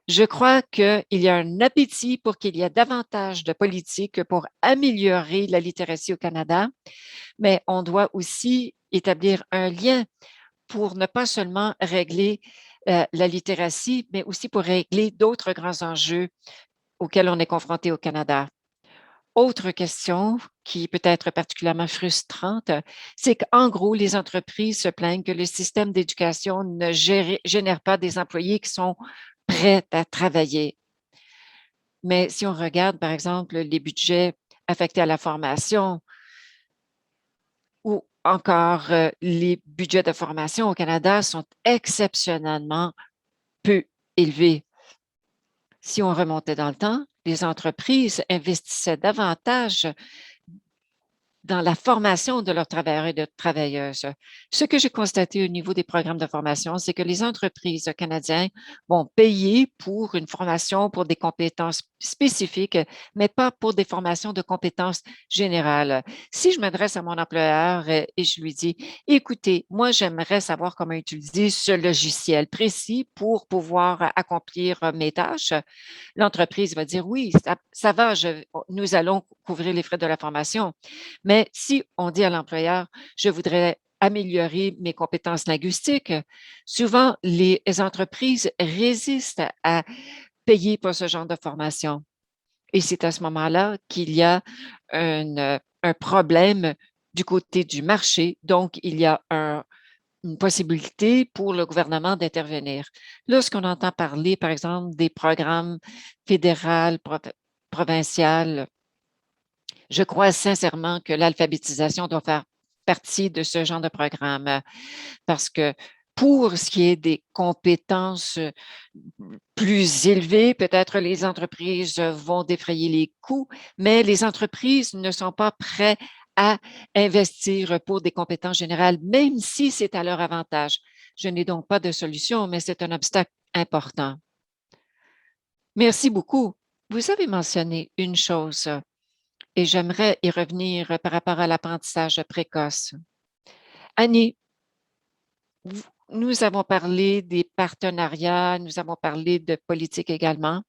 je crois qu'il y a un appétit pour qu'il y ait davantage de politiques pour améliorer la littératie au Canada, mais on doit aussi établir un lien pour ne pas seulement régler la littératie, mais aussi pour régler d'autres grands enjeux auxquels on est confronté au Canada. Autre question qui peut être particulièrement frustrante, c'est qu'en gros, les entreprises se plaignent que le système d'éducation ne génère pas des employés qui sont prêts à travailler. Mais si on regarde, par exemple, les budgets affectés à la formation ou encore les budgets de formation au Canada sont exceptionnellement peu élevés. Si on remontait dans le temps, les entreprises investissaient davantage dans la formation de leurs travailleurs et de travailleuses. Ce que j'ai constaté au niveau des programmes de formation, c'est que les entreprises canadiennes vont payer pour une formation pour des compétences spécifiques, mais pas pour des formations de compétences générales. Si je m'adresse à mon employeur et je lui dis, écoutez, moi, j'aimerais savoir comment utiliser ce logiciel précis pour pouvoir accomplir mes tâches, l'entreprise va dire, oui, ça va, nous allons couvrir les frais de la formation. Mais si on dit à l'employeur, je voudrais améliorer mes compétences linguistiques, souvent les entreprises résistent à payer pour ce genre de formation. Et c'est à ce moment-là qu'il y a un problème du côté du marché. Donc, il y a un une possibilité pour le gouvernement d'intervenir. Lorsqu'on entend parler, par exemple, des programmes fédéraux, provinciaux, je crois sincèrement que l'alphabétisation doit faire partie de ce genre de programme parce que pour ce qui est des compétences plus élevées, peut-être les entreprises vont défrayer les coûts, mais les entreprises ne sont pas prêtes à investir pour des compétences générales, même si c'est à leur avantage. Je n'ai donc pas de solution, mais c'est un obstacle important. Merci beaucoup. Vous avez mentionné une chose et j'aimerais y revenir par rapport à l'apprentissage précoce. Annie, nous avons parlé des partenariats, nous avons parlé de politique également.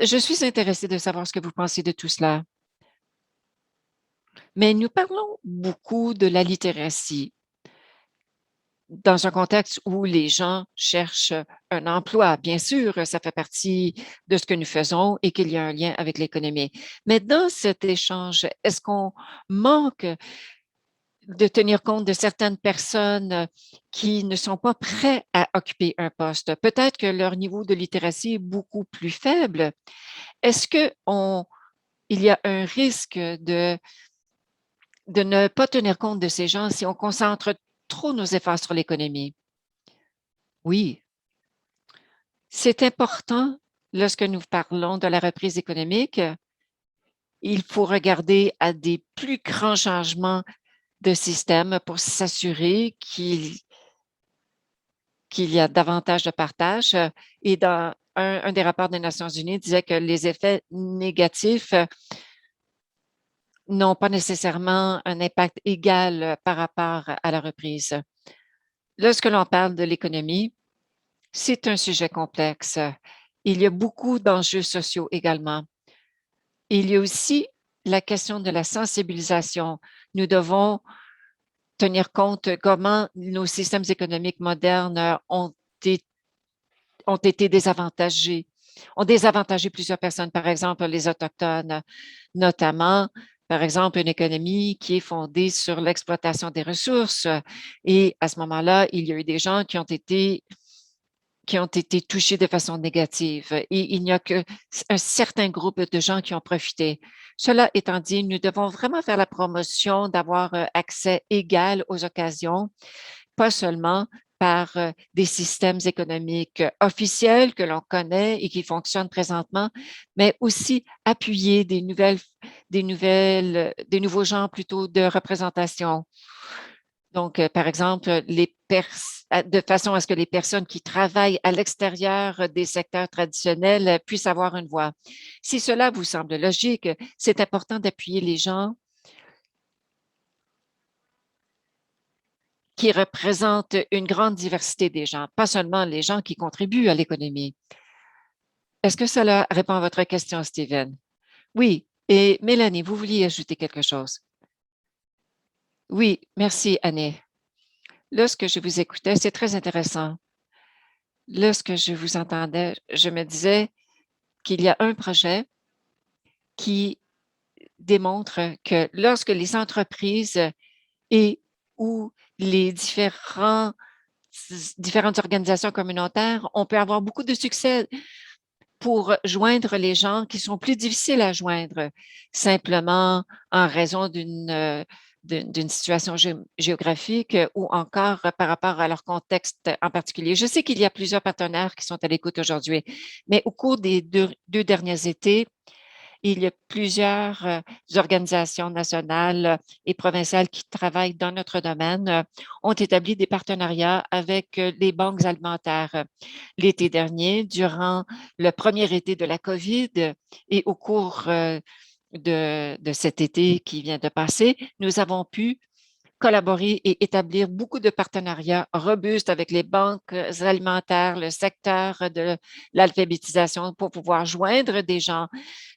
Je suis intéressée de savoir ce que vous pensez de tout cela. Mais nous parlons beaucoup de la littératie dans un contexte où les gens cherchent un emploi. Bien sûr, ça fait partie de ce que nous faisons et qu'il y a un lien avec l'économie. Mais dans cet échange, est-ce qu'on manque de tenir compte de certaines personnes qui ne sont pas prêts à occuper un poste? Peut-être que leur niveau de littératie est beaucoup plus faible. Est-ce qu'il y a un risque de ne pas tenir compte de ces gens si on concentre trop nos efforts sur l'économie? Oui, c'est important lorsque nous parlons de la reprise économique. Il faut regarder à des plus grands changements de système pour s'assurer qu'il y a davantage de partage. Et dans un des rapports des Nations unies disait que les effets négatifs n'ont pas nécessairement un impact égal par rapport à la reprise. Lorsque l'on parle de l'économie, c'est un sujet complexe. Il y a beaucoup d'enjeux sociaux également. Il y a aussi la question de la sensibilisation. Nous devons tenir compte comment nos systèmes économiques modernes ont été désavantagés, ont désavantagé plusieurs personnes, par exemple les Autochtones, notamment, par exemple, une économie qui est fondée sur l'exploitation des ressources. Et à ce moment-là, il y a eu des gens qui ont été touchés de façon négative et il n'y a qu'un certain groupe de gens qui ont profité. Cela étant dit, nous devons vraiment faire la promotion d'avoir accès égal aux occasions, pas seulement par des systèmes économiques officiels que l'on connaît et qui fonctionnent présentement, mais aussi appuyer des nouveaux genres plutôt de représentation. Donc, par exemple, de façon à ce que les personnes qui travaillent à l'extérieur des secteurs traditionnels puissent avoir une voix. Si cela vous semble logique, c'est important d'appuyer les gens qui représentent une grande diversité des gens, pas seulement les gens qui contribuent à l'économie. Est-ce que cela répond à votre question, Steven? Oui. Et Mélanie, vous vouliez ajouter quelque chose? Oui, merci, Annie. Lorsque je vous écoutais, c'est très intéressant. Lorsque je vous entendais, je me disais qu'il y a un projet qui démontre que lorsque les entreprises et ou les différentes organisations communautaires, on peut avoir beaucoup de succès pour joindre les gens qui sont plus difficiles à joindre, simplement en raison d'une situation géographique ou encore par rapport à leur contexte en particulier. Je sais qu'il y a plusieurs partenaires qui sont à l'écoute aujourd'hui, mais au cours des deux derniers étés, il y a plusieurs organisations nationales et provinciales qui travaillent dans notre domaine, ont établi des partenariats avec les banques alimentaires. L'été dernier, durant le premier été de la COVID et au cours de cet été qui vient de passer, nous avons pu collaborer et établir beaucoup de partenariats robustes avec les banques alimentaires, le secteur de l'alphabétisation pour pouvoir joindre des gens,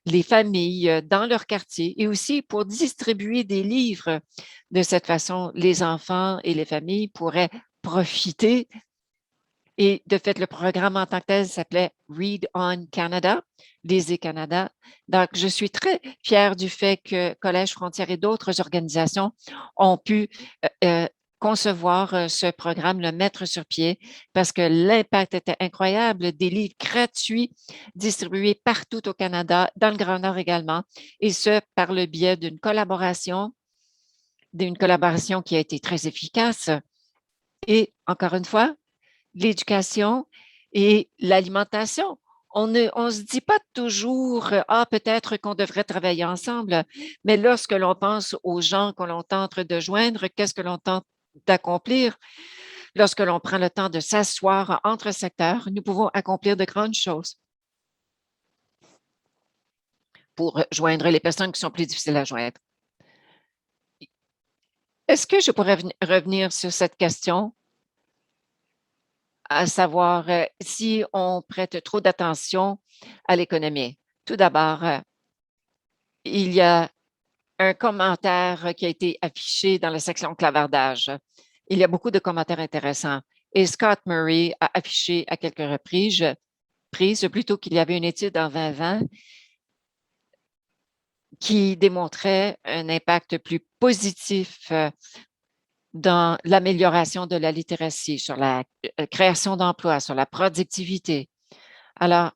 les familles dans leur quartier et aussi pour distribuer des livres. De cette façon, les enfants et les familles pourraient profiter. Et de fait, le programme en tant que tel s'appelait Read on Canada, Lisez Canada. Donc, je suis très fière du fait que Collège Frontières et d'autres organisations ont pu concevoir ce programme, le mettre sur pied, parce que l'impact était incroyable. Des livres gratuits distribués partout au Canada, dans le Grand Nord également, et ce, par le biais d'une collaboration qui a été très efficace. Et encore une fois, l'éducation et l'alimentation. On ne se dit pas toujours, ah, peut-être qu'on devrait travailler ensemble, mais lorsque l'on pense aux gens que l'on tente de joindre, qu'est-ce que l'on tente d'accomplir? Lorsque l'on prend le temps de s'asseoir entre secteurs, nous pouvons accomplir de grandes choses pour joindre les personnes qui sont plus difficiles à joindre. Est-ce que je pourrais revenir sur cette question, à savoir si on prête trop d'attention à l'économie? Tout d'abord, il y a un commentaire qui a été affiché dans la section clavardage. Il y a beaucoup de commentaires intéressants. Et Scott Murray a affiché à quelques reprises, plutôt qu'il y avait une étude en 2020 qui démontrait un impact plus positif dans l'amélioration de la littératie, sur la création d'emplois, sur la productivité. Alors,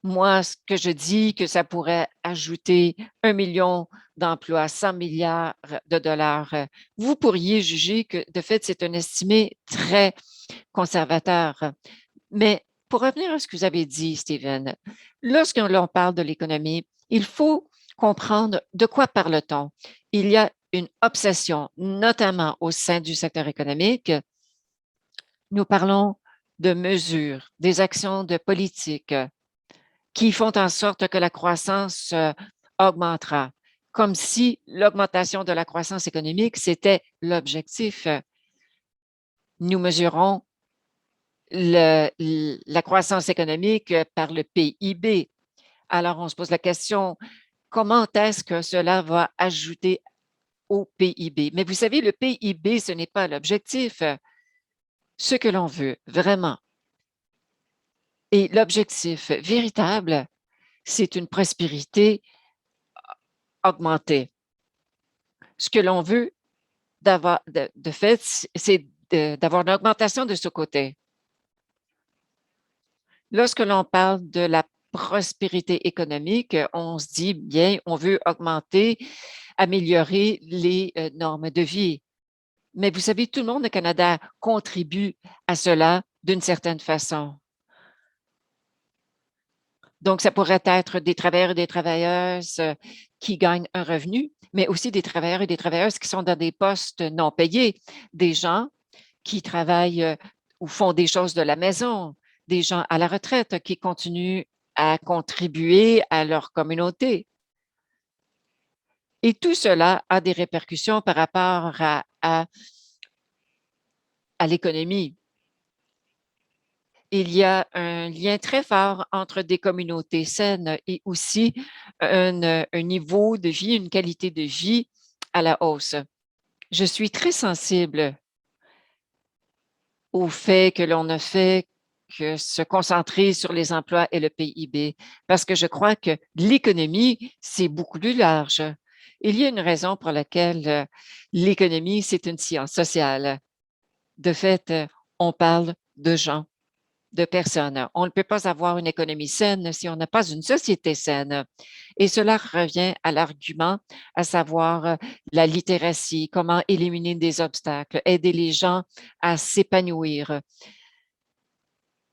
moi, ce que je dis, que ça pourrait ajouter 1 million d'emplois, 100 milliards de dollars, vous pourriez juger que, de fait, c'est un estimé très conservateur. Mais pour revenir à ce que vous avez dit, Stephen, lorsque l'on parle de l'économie, il faut comprendre de quoi parle-t-on. Il y a une obsession, notamment au sein du secteur économique. Nous parlons de mesures, des actions de politique qui font en sorte que la croissance augmentera, comme si l'augmentation de la croissance économique, c'était l'objectif. Nous mesurons la croissance économique par le PIB. Alors, on se pose la question, comment est-ce que cela va ajouter au PIB? Mais vous savez, le PIB, ce n'est pas l'objectif. Ce que l'on veut vraiment, et l'objectif véritable, c'est une prospérité augmentée. Ce que l'on veut d'avoir, de fait, c'est d'avoir une augmentation de ce côté. Lorsque l'on parle de la prospérité économique, on se dit, bien, on veut augmenter, améliorer les normes de vie. Mais vous savez, tout le monde au Canada contribue à cela d'une certaine façon. Donc, ça pourrait être des travailleurs et des travailleuses qui gagnent un revenu, mais aussi des travailleurs et des travailleuses qui sont dans des postes non payés, des gens qui travaillent ou font des choses de la maison, des gens à la retraite qui continuent à contribuer à leur communauté. Et tout cela a des répercussions par rapport à l'économie. Il y a un lien très fort entre des communautés saines et aussi un niveau de vie, une qualité de vie à la hausse. Je suis très sensible au fait que l'on ne fait que se concentrer sur les emplois et le PIB, parce que je crois que l'économie, c'est beaucoup plus large. Il y a une raison pour laquelle l'économie, c'est une science sociale. De fait, on parle de gens, de personnes. On ne peut pas avoir une économie saine si on n'a pas une société saine. Et cela revient à l'argument, à savoir la littératie, comment éliminer des obstacles, aider les gens à s'épanouir.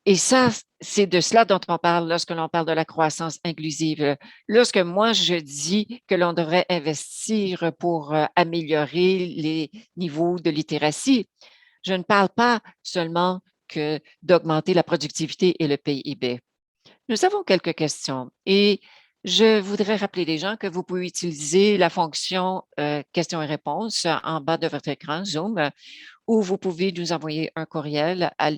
Et ça, c'est de cela dont on parle lorsque l'on parle de la croissance inclusive. Lorsque moi, je dis que l'on devrait investir pour améliorer les niveaux de littératie, je ne parle pas seulement que d'augmenter la productivité et le PIB. Nous avons quelques questions et je voudrais rappeler les gens que vous pouvez utiliser la fonction questions et réponses en bas de votre écran Zoom ou vous pouvez nous envoyer un courriel à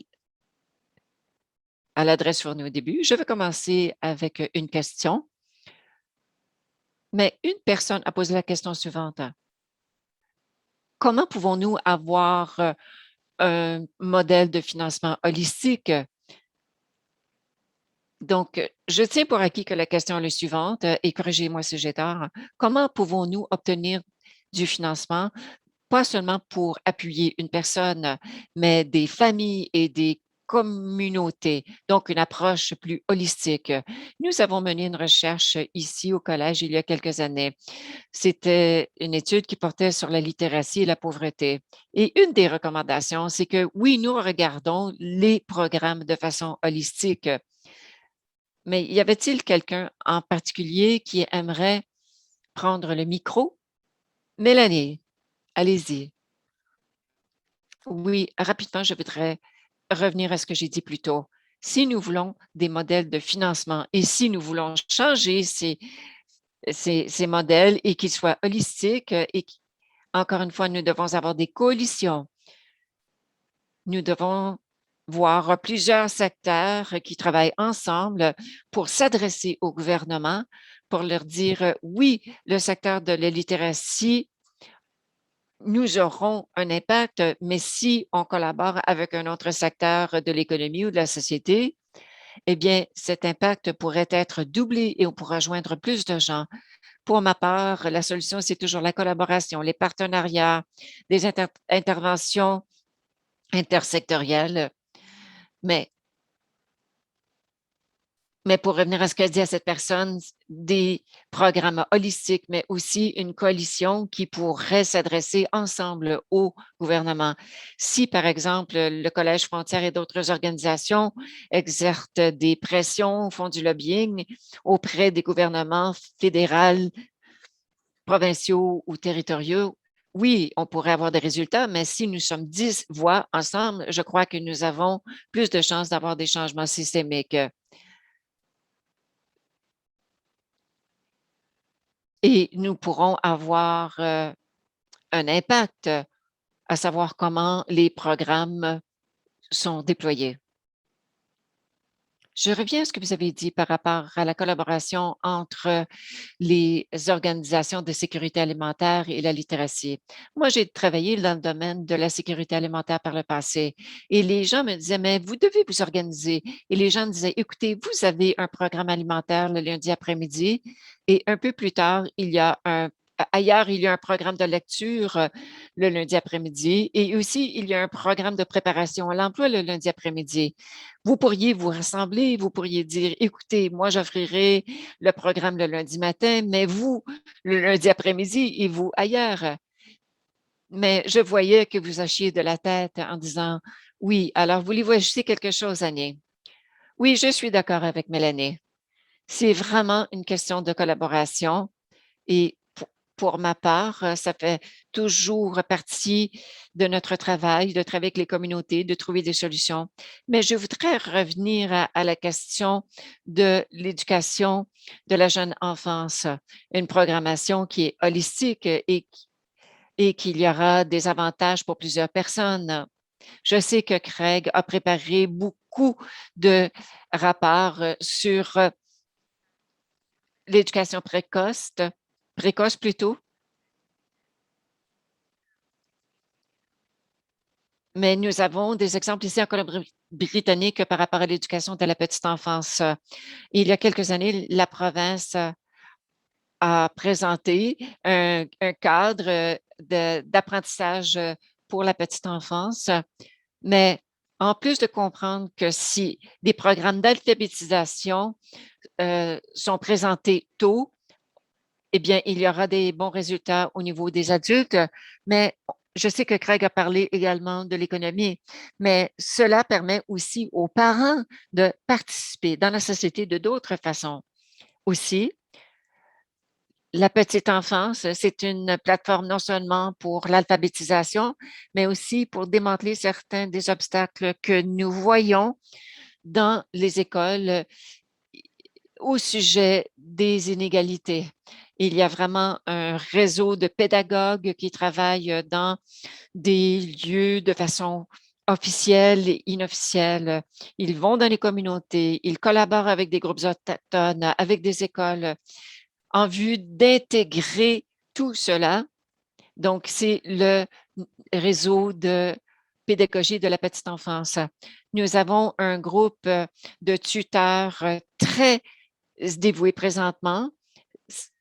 l'adresse fournie au début. Je vais commencer avec une question, mais une personne a posé la question suivante. Comment pouvons-nous avoir un modèle de financement holistique? Donc, je tiens pour acquis que la question est la suivante, et corrigez-moi si j'ai tort. Comment pouvons-nous obtenir du financement pas seulement pour appuyer une personne, mais des familles et des communautés, donc une approche plus holistique. Nous avons mené une recherche ici au collège il y a quelques années. C'était une étude qui portait sur la littératie et la pauvreté. Et une des recommandations, c'est que oui, nous regardons les programmes de façon holistique, mais y avait-il quelqu'un en particulier qui aimerait prendre le micro? Mélanie, allez-y. Oui, rapidement, je voudrais revenir à ce que j'ai dit plus tôt. Si nous voulons des modèles de financement et si nous voulons changer ces modèles et qu'ils soient holistiques encore une fois, nous devons avoir des coalitions. Nous devons voir plusieurs secteurs qui travaillent ensemble pour s'adresser au gouvernement, pour leur dire, oui, le secteur de la littératie, nous aurons un impact, mais si on collabore avec un autre secteur de l'économie ou de la société, eh bien, cet impact pourrait être doublé et on pourra joindre plus de gens. Pour ma part, la solution, c'est toujours la collaboration, les partenariats, des interventions intersectorielles. Mais pour revenir à ce qu'a dit à cette personne, des programmes holistiques, mais aussi une coalition qui pourrait s'adresser ensemble au gouvernement. Si, par exemple, le Collège Frontières et d'autres organisations exercent des pressions, font du lobbying auprès des gouvernements fédéraux, provinciaux ou territoriaux, oui, on pourrait avoir des résultats, mais si nous sommes 10 voix ensemble, je crois que nous avons plus de chances d'avoir des changements systémiques. Et nous pourrons avoir un impact, à savoir comment les programmes sont déployés. Je reviens à ce que vous avez dit par rapport à la collaboration entre les organisations de sécurité alimentaire et la littératie. Moi, j'ai travaillé dans le domaine de la sécurité alimentaire par le passé et les gens me disaient, mais vous devez vous organiser. Et les gens me disaient, écoutez, vous avez un programme alimentaire le lundi après-midi et un peu plus tard, ailleurs, il y a un programme de lecture le lundi après-midi et aussi, il y a un programme de préparation à l'emploi le lundi après-midi. Vous pourriez vous rassembler, vous pourriez dire, écoutez, moi, j'offrirai le programme le lundi matin, mais vous, le lundi après-midi et vous ailleurs. Mais je voyais que vous hochiez de la tête en disant, oui, alors voulez-vous ajouter quelque chose, Annie? Oui, je suis d'accord avec Mélanie. C'est vraiment une question de collaboration et pour ma part, ça fait toujours partie de notre travail, de travailler avec les communautés, de trouver des solutions. Mais je voudrais revenir à la question de l'éducation de la jeune enfance, une programmation qui est holistique et qu'il y aura des avantages pour plusieurs personnes. Je sais que Craig a préparé beaucoup de rapports sur l'éducation précoce plutôt, mais nous avons des exemples ici en Colombie-Britannique par rapport à l'éducation de la petite enfance. Il y a quelques années, la province a présenté un cadre d'apprentissage pour la petite enfance, mais en plus de comprendre que si des programmes d'alphabétisation sont présentés tôt, eh bien, il y aura des bons résultats au niveau des adultes, mais je sais que Craig a parlé également de l'économie, mais cela permet aussi aux parents de participer dans la société de d'autres façons. Aussi, la petite enfance, c'est une plateforme non seulement pour l'alphabétisation, mais aussi pour démanteler certains des obstacles que nous voyons dans les écoles au sujet des inégalités. Il y a vraiment un réseau de pédagogues qui travaillent dans des lieux de façon officielle et inofficielle. Ils vont dans les communautés, ils collaborent avec des groupes autochtones, avec des écoles, en vue d'intégrer tout cela. Donc, c'est le réseau de pédagogie de la petite enfance. Nous avons un groupe de tuteurs très dévoués présentement.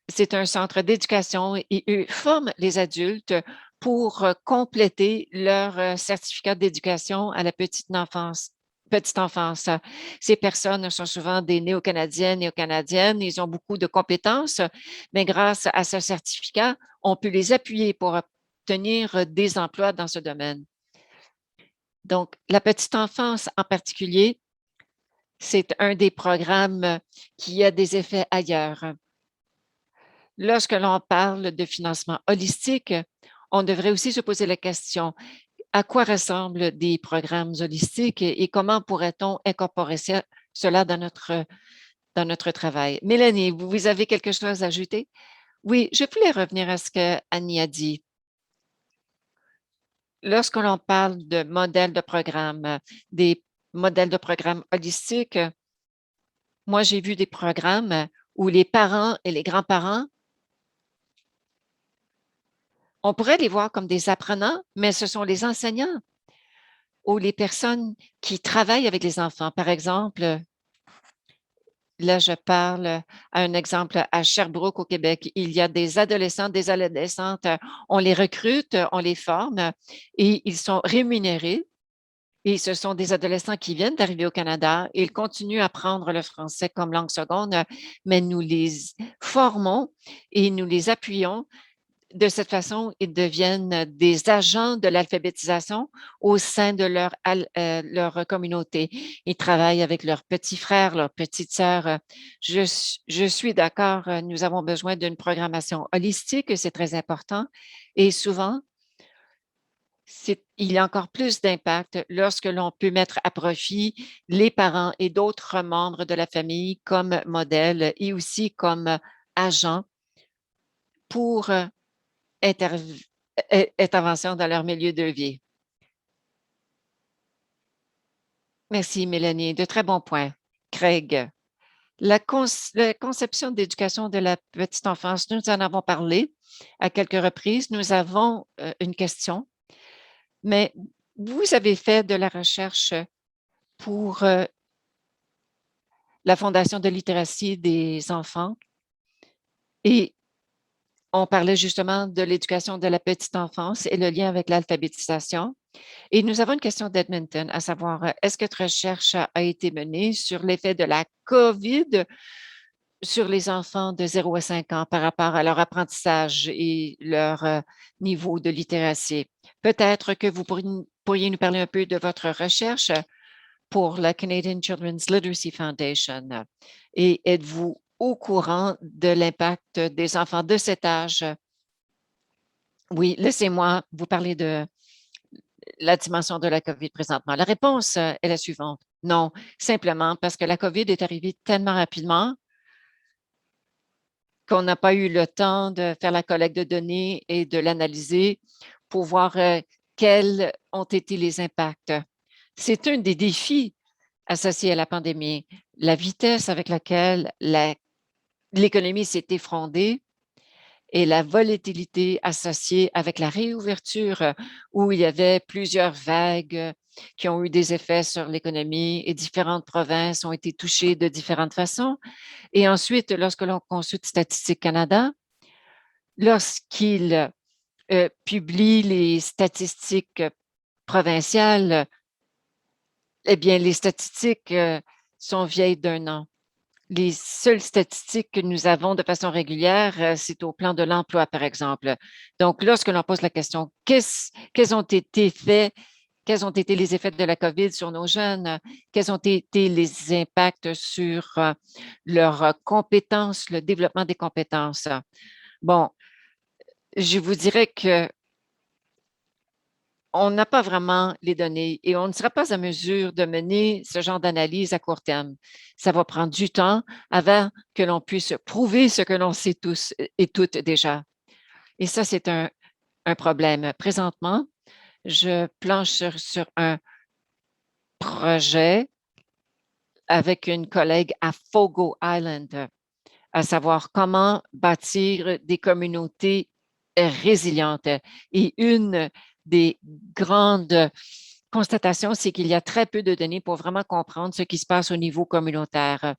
C'est un centre d'éducation et eux forment les adultes pour compléter leur certificat d'éducation à la petite enfance. Petite enfance. Ces personnes sont souvent des néo-canadiennes, néo-canadiennes. Ils ont beaucoup de compétences, mais grâce à ce certificat, on peut les appuyer pour obtenir des emplois dans ce domaine. Donc, la petite enfance en particulier, c'est un des programmes qui a des effets ailleurs. Lorsque l'on parle de financement holistique, on devrait aussi se poser la question, à quoi ressemblent des programmes holistiques et comment pourrait-on incorporer cela dans notre travail? Mélanie, vous avez quelque chose à ajouter? Oui, je voulais revenir à ce que Annie a dit. Lorsque l'on parle de modèles de programme, des modèles de programme holistiques, moi, j'ai vu des programmes où les parents et les grands-parents, on pourrait les voir comme des apprenants, mais ce sont les enseignants ou les personnes qui travaillent avec les enfants. Par exemple, là, je parle à un exemple à Sherbrooke au Québec. Il y a des adolescents, des adolescentes, on les recrute, on les forme et ils sont rémunérés. Et ce sont des adolescents qui viennent d'arriver au Canada. Ils continuent à apprendre le français comme langue seconde, mais nous les formons et nous les appuyons. De cette façon, ils deviennent des agents de l'alphabétisation au sein de leur communauté. Ils travaillent avec leurs petits frères, leurs petites sœurs. Je suis d'accord, nous avons besoin d'une programmation holistique, c'est très important. Et souvent, il y a encore plus d'impact lorsque l'on peut mettre à profit les parents et d'autres membres de la famille comme modèle et aussi comme agents pour intervention dans leur milieu de vie. Merci, Mélanie. De très bons points. Craig, la conception d'éducation de la petite enfance, nous en avons parlé à quelques reprises. Nous avons une question, mais vous avez fait de la recherche pour la Fondation de littératie des enfants et on parlait justement de l'éducation de la petite enfance et le lien avec l'alphabétisation. Et nous avons une question d'Edmonton, à savoir, est-ce que votre recherche a été menée sur l'effet de la COVID sur les enfants de 0 à 5 ans par rapport à leur apprentissage et leur niveau de littératie? Peut-être que vous pourriez nous parler un peu de votre recherche pour la Canadian Children's Literacy Foundation. Et êtes-vous au courant de l'impact des enfants de cet âge? Oui, laissez-moi vous parler de la dimension de la COVID présentement. La réponse est la suivante. Non, simplement parce que la COVID est arrivée tellement rapidement qu'on n'a pas eu le temps de faire la collecte de données et de l'analyser pour voir quels ont été les impacts. C'est un des défis associés à la pandémie. La vitesse avec laquelle l'économie s'est effondrée et la volatilité associée avec la réouverture où il y avait plusieurs vagues qui ont eu des effets sur l'économie et différentes provinces ont été touchées de différentes façons. Et ensuite, lorsque l'on consulte Statistique Canada, lorsqu'il publie les statistiques provinciales, eh bien, les statistiques sont vieilles d'1 an. Les seules statistiques que nous avons de façon régulière, c'est au plan de l'emploi, par exemple. Donc, lorsque l'on pose la question, quels ont été quels ont été les effets de la COVID sur nos jeunes? Quels ont été les impacts sur leurs compétences, le développement des compétences? Bon, je vous dirais que on n'a pas vraiment les données et on ne sera pas à mesure de mener ce genre d'analyse à court terme. Ça va prendre du temps avant que l'on puisse prouver ce que l'on sait tous et toutes déjà. Et ça, c'est un problème. Présentement, je planche sur un projet avec une collègue à Fogo Island, à savoir comment bâtir des communautés résilientes. Et une des grandes constatations, c'est qu'il y a très peu de données pour vraiment comprendre ce qui se passe au niveau communautaire,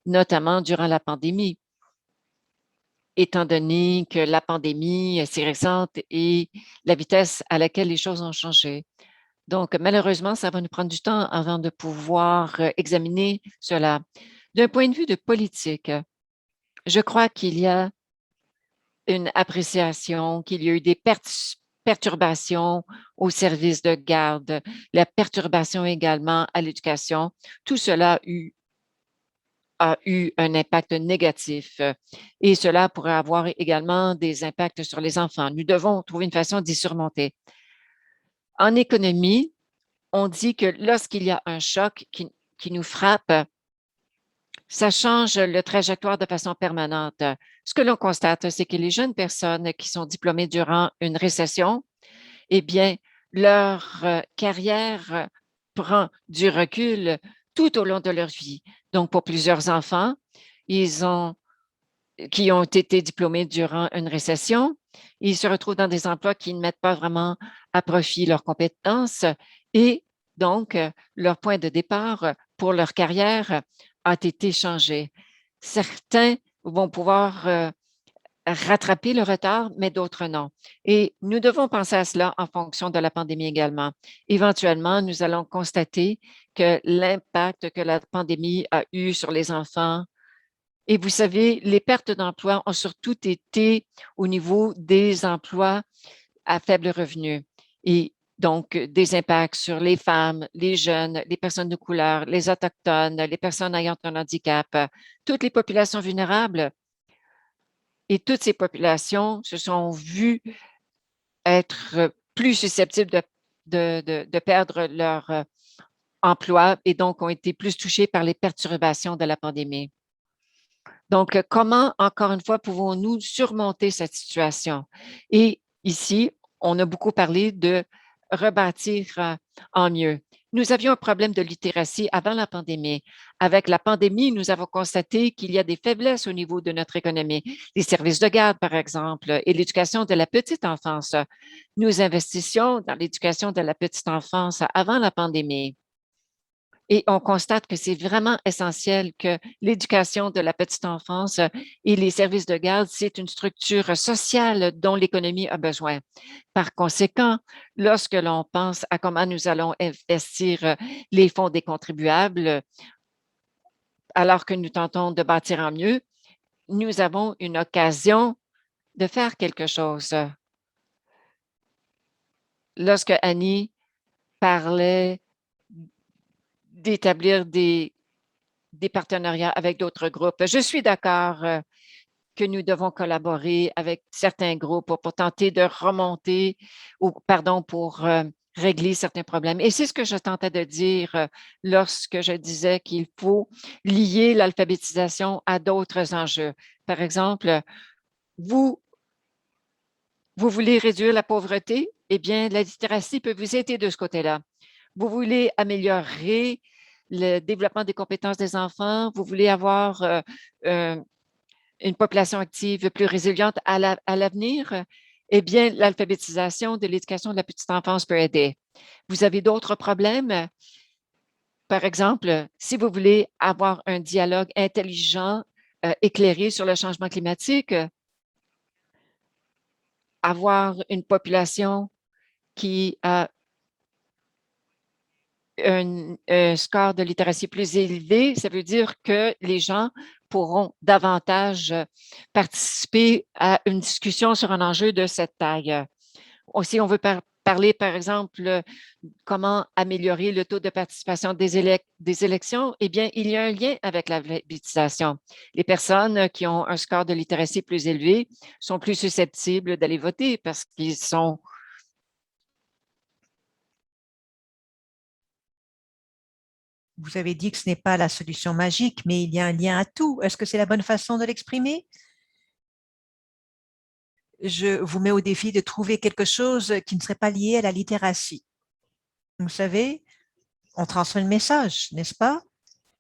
notamment durant la pandémie. étant donné que la pandémie est si récente et la vitesse à laquelle les choses ont changé. Donc, malheureusement, ça va nous prendre du temps avant de pouvoir examiner cela. D'un point de vue de politique, je crois qu'il y a une appréciation, qu'il y a eu des perturbations au service de garde, la perturbation également à l'éducation. Tout cela a eu un impact négatif et cela pourrait avoir également des impacts sur les enfants. Nous devons trouver une façon d'y surmonter. En économie, on dit que lorsqu'il y a un choc qui nous frappe, ça change le trajectoire de façon permanente. Ce que l'on constate, c'est que les jeunes personnes qui sont diplômées durant une récession, eh bien, leur carrière prend du recul tout au long de leur vie. Donc, pour plusieurs enfants, qui ont été diplômés durant une récession, ils se retrouvent dans des emplois qui ne mettent pas vraiment à profit leurs compétences et donc leur point de départ pour leur carrière a été changé. Certains vont pouvoir rattraper le retard, mais d'autres non. Et nous devons penser à cela en fonction de la pandémie également. Éventuellement, nous allons constater que l'impact que la pandémie a eu sur les enfants, et vous savez, les pertes d'emplois ont surtout été au niveau des emplois à faible revenu et donc des impacts sur les femmes, les jeunes, les personnes de couleur, les autochtones, les personnes ayant un handicap, toutes les populations vulnérables. Et toutes ces populations se sont vues être plus susceptibles de perdre leur emploi et donc ont été plus touchées par les perturbations de la pandémie. Donc, comment, encore une fois, pouvons-nous surmonter cette situation? Et ici, on a beaucoup parlé de rebâtir en mieux. Nous avions un problème de littératie avant la pandémie. Avec la pandémie, nous avons constaté qu'il y a des faiblesses au niveau de notre économie. Les services de garde, par exemple, et l'éducation de la petite enfance. Nous investissions dans l'éducation de la petite enfance avant la pandémie. Et on constate que c'est vraiment essentiel que l'éducation de la petite enfance et les services de garde, c'est une structure sociale dont l'économie a besoin. Par conséquent, lorsque l'on pense à comment nous allons investir les fonds des contribuables, alors que nous tentons de bâtir en mieux, nous avons une occasion de faire quelque chose. Lorsque Annie parlait d'établir des partenariats avec d'autres groupes. Je suis d'accord que nous devons collaborer avec certains groupes pour tenter de remonter ou, pardon, pour régler certains problèmes. Et c'est ce que je tentais de dire lorsque je disais qu'il faut lier l'alphabétisation à d'autres enjeux. Par exemple, vous, vous voulez réduire la pauvreté? Eh bien, la littératie peut vous aider de ce côté-là. Vous voulez améliorer le développement des compétences des enfants, vous voulez avoir une population active plus résiliente à l'avenir, eh bien, l'alphabétisation de l'éducation de la petite enfance peut aider. Vous avez d'autres problèmes? Par exemple, si vous voulez avoir un dialogue intelligent, éclairé sur le changement climatique, avoir une population qui a un score de littératie plus élevé, ça veut dire que les gens pourront davantage participer à une discussion sur un enjeu de cette taille. Si on veut parler, par exemple, comment améliorer le taux de participation des élections, eh bien, il y a un lien avec l'alphabétisation. Les personnes qui ont un score de littératie plus élevé sont plus susceptibles d'aller voter parce qu'ils sont Vous avez dit que ce n'est pas la solution magique, mais il y a un lien à tout. Est-ce que c'est la bonne façon de l'exprimer? Je vous mets au défi de trouver quelque chose qui ne serait pas lié à la littératie. Vous savez, on transmet le message, n'est-ce pas?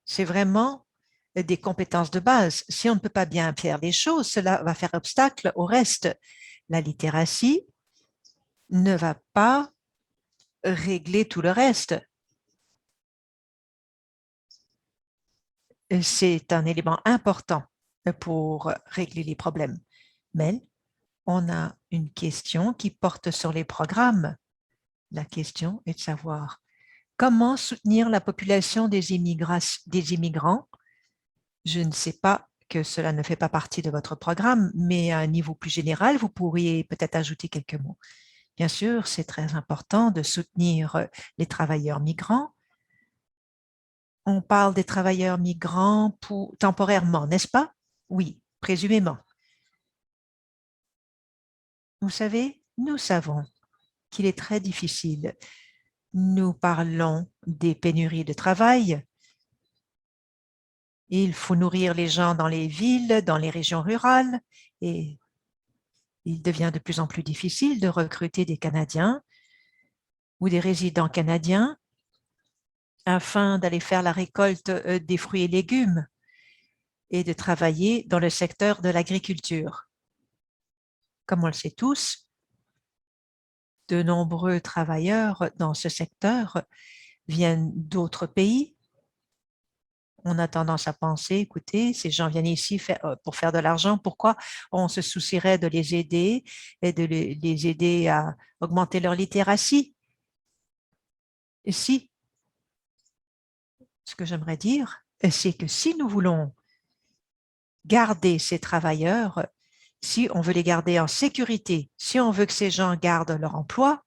C'est vraiment des compétences de base. Si on ne peut pas bien faire les choses, cela va faire obstacle au reste. La littératie ne va pas régler tout le reste. C'est un élément important pour régler les problèmes. Mel, on a une question qui porte sur les programmes. La question est de savoir comment soutenir la population des immigrants. Je ne sais pas que cela ne fait pas partie de votre programme, mais à un niveau plus général, vous pourriez peut-être ajouter quelques mots. Bien sûr, c'est très important de soutenir les travailleurs migrants. On parle des travailleurs migrants temporairement, n'est-ce pas? Oui, présumément. Vous savez, nous savons qu'il est très difficile. Nous parlons des pénuries de travail. Il faut nourrir les gens dans les villes, dans les régions rurales, et il devient de plus en plus difficile de recruter des Canadiens ou des résidents canadiens afin d'aller faire la récolte des fruits et légumes et de travailler dans le secteur de l'agriculture. Comme on le sait tous, de nombreux travailleurs dans ce secteur viennent d'autres pays. On a tendance à penser, écoutez, ces gens viennent ici pour faire de l'argent, pourquoi on se soucierait de les aider et de les aider à augmenter leur littératie? Et si, ce que j'aimerais dire, c'est que si nous voulons garder ces travailleurs, si on veut les garder en sécurité, si on veut que ces gens gardent leur emploi,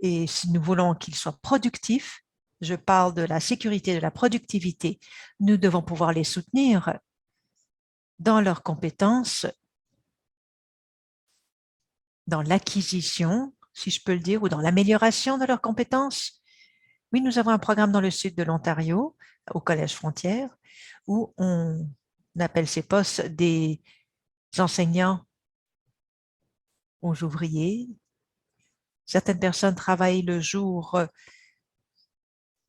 et si nous voulons qu'ils soient productifs, je parle de la sécurité, de la productivité, nous devons pouvoir les soutenir dans leurs compétences, dans l'acquisition, si je peux le dire, ou dans l'amélioration de leurs compétences. Oui, nous avons un programme dans le sud de l'Ontario, au Collège Frontière, où on appelle ces postes des enseignants aux ouvriers. Certaines personnes travaillent le jour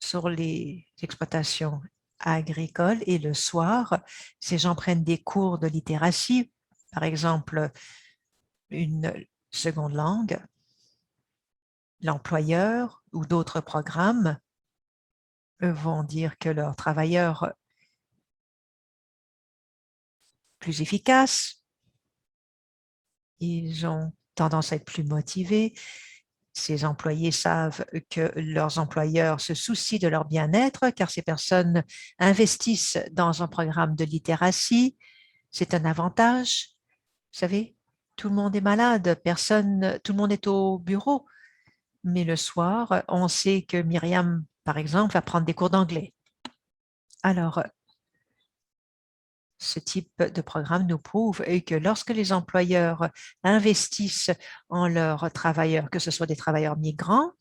sur les exploitations agricoles et le soir, ces gens prennent des cours de littératie, par exemple une seconde langue. L'employeur ou d'autres programmes vont dire que leurs travailleurs plus efficaces, ils ont tendance à être plus motivés. Ces employés savent que leurs employeurs se soucient de leur bien-être car ces personnes investissent dans un programme de littératie. C'est un avantage. Vous savez, tout le monde est malade, tout le monde est au bureau. Mais le soir, on sait que Myriam, par exemple, va prendre des cours d'anglais. Alors, ce type de programme nous prouve que lorsque les employeurs investissent en leurs travailleurs, que ce soit des travailleurs migrants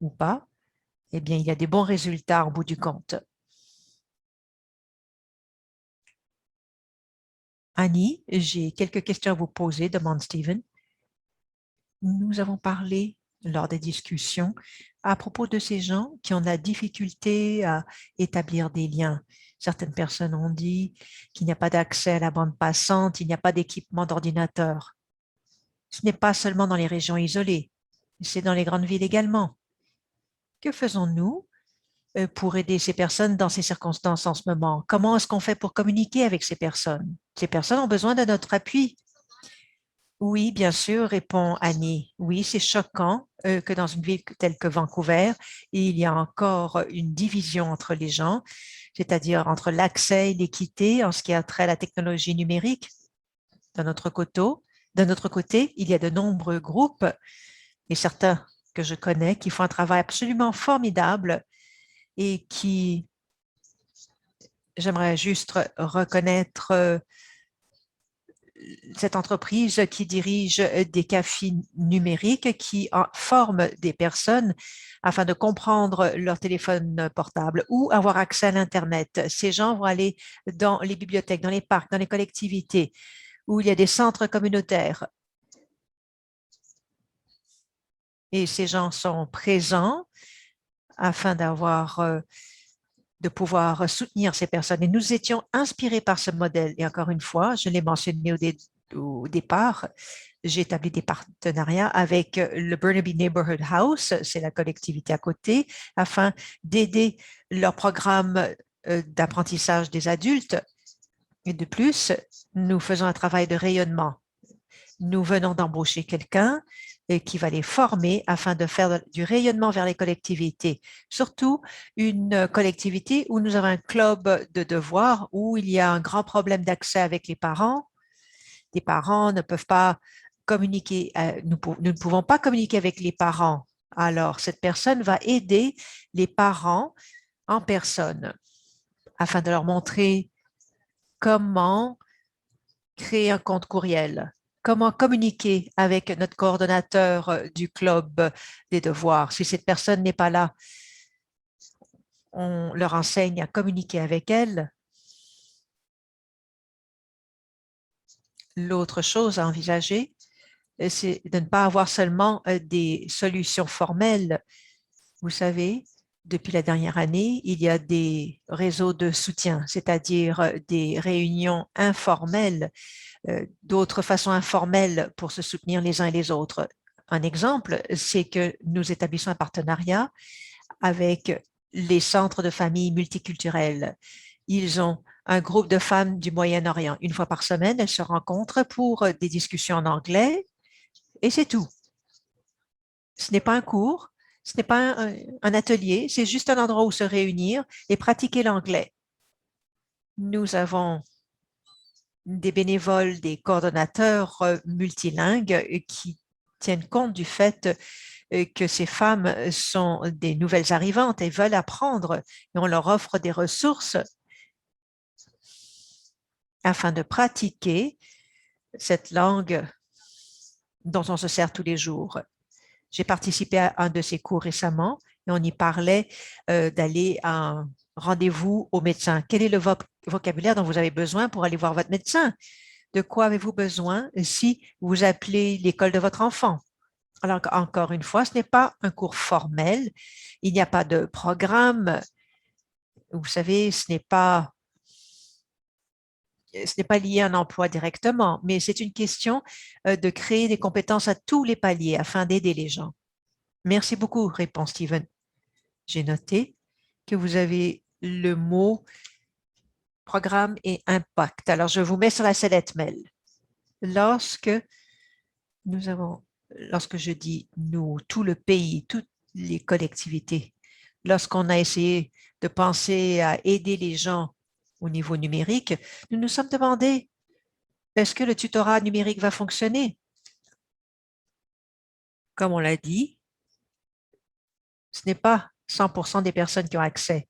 ou pas, eh bien, il y a des bons résultats au bout du compte. Annie, j'ai quelques questions à vous poser, demande Stephen. Nous avons parlé lors des discussions à propos de ces gens qui ont de la difficulté à établir des liens. Certaines personnes ont dit qu'il n'y a pas d'accès à la bande passante, il n'y a pas d'équipement d'ordinateur. Ce n'est pas seulement dans les régions isolées, c'est dans les grandes villes également. Que faisons-nous pour aider ces personnes dans ces circonstances en ce moment? Comment est-ce qu'on fait pour communiquer avec ces personnes? Ces personnes ont besoin de notre appui. Oui, bien sûr, répond Annie. Oui, c'est choquant que dans une ville telle que Vancouver, il y a encore une division entre les gens, c'est-à-dire entre l'accès et l'équité en ce qui a trait à la technologie numérique. D'un autre côté, il y a de nombreux groupes, et certains que je connais, qui font un travail absolument formidable et qui, j'aimerais juste reconnaître cette entreprise qui dirige des cafés numériques qui forment des personnes afin de comprendre leur téléphone portable ou avoir accès à l'Internet. Ces gens vont aller dans les bibliothèques, dans les parcs, dans les collectivités où il y a des centres communautaires. Et ces gens sont présents afin de pouvoir soutenir ces personnes. Et nous étions inspirés par ce modèle. Et encore une fois, je l'ai mentionné au départ, j'ai établi des partenariats avec le Burnaby Neighborhood House, c'est la collectivité à côté, afin d'aider leur programme d'apprentissage des adultes Et de plus, nous faisons un travail de rayonnement. Nous venons d'embaucher quelqu'un qui va les former afin de faire du rayonnement vers les collectivités, surtout une collectivité où nous avons un club de devoirs, où il y a un grand problème d'accès avec les parents. Les parents ne peuvent pas communiquer, nous ne pouvons pas communiquer avec les parents. Alors, cette personne va aider les parents en personne afin de leur montrer comment créer un compte courriel, comment communiquer avec notre coordonnateur du club des devoirs. Si cette personne n'est pas là, on leur enseigne à communiquer avec elle. L'autre chose à envisager, c'est de ne pas avoir seulement des solutions formelles. Vous savez, depuis la dernière année, il y a des réseaux de soutien, c'est-à-dire des réunions informelles, d'autres façons informelles pour se soutenir les uns et les autres. Un exemple, c'est que nous établissons un partenariat avec les centres de famille multiculturels. Ils ont un groupe de femmes du Moyen-Orient. Une fois par semaine, elles se rencontrent pour des discussions en anglais et c'est tout. Ce n'est pas un cours, ce n'est pas un atelier, c'est juste un endroit où se réunir et pratiquer l'anglais. Nous avons des bénévoles, des coordonnateurs multilingues qui tiennent compte du fait que ces femmes sont des nouvelles arrivantes et veulent apprendre et on leur offre des ressources afin de pratiquer cette langue dont on se sert tous les jours. J'ai participé à un de ces cours récemment et on y parlait d'aller à un rendez-vous au médecin. Quel est le vocabulaire dont vous avez besoin pour aller voir votre médecin? De quoi avez-vous besoin si vous appelez l'école de votre enfant? Alors, encore une fois, ce n'est pas un cours formel. Il n'y a pas de programme. Vous savez, ce n'est pas lié à un emploi directement, mais c'est une question de créer des compétences à tous les paliers afin d'aider les gens. Merci beaucoup, répond Steven. J'ai noté que vous avez le mot programme et impact. Alors, je vous mets sur la sellette mail. Lorsque je dis nous, tout le pays, toutes les collectivités, lorsqu'on a essayé de penser à aider les gens au niveau numérique, nous nous sommes demandé, est-ce que le tutorat numérique va fonctionner? Comme on l'a dit, ce n'est pas 100% des personnes qui ont accès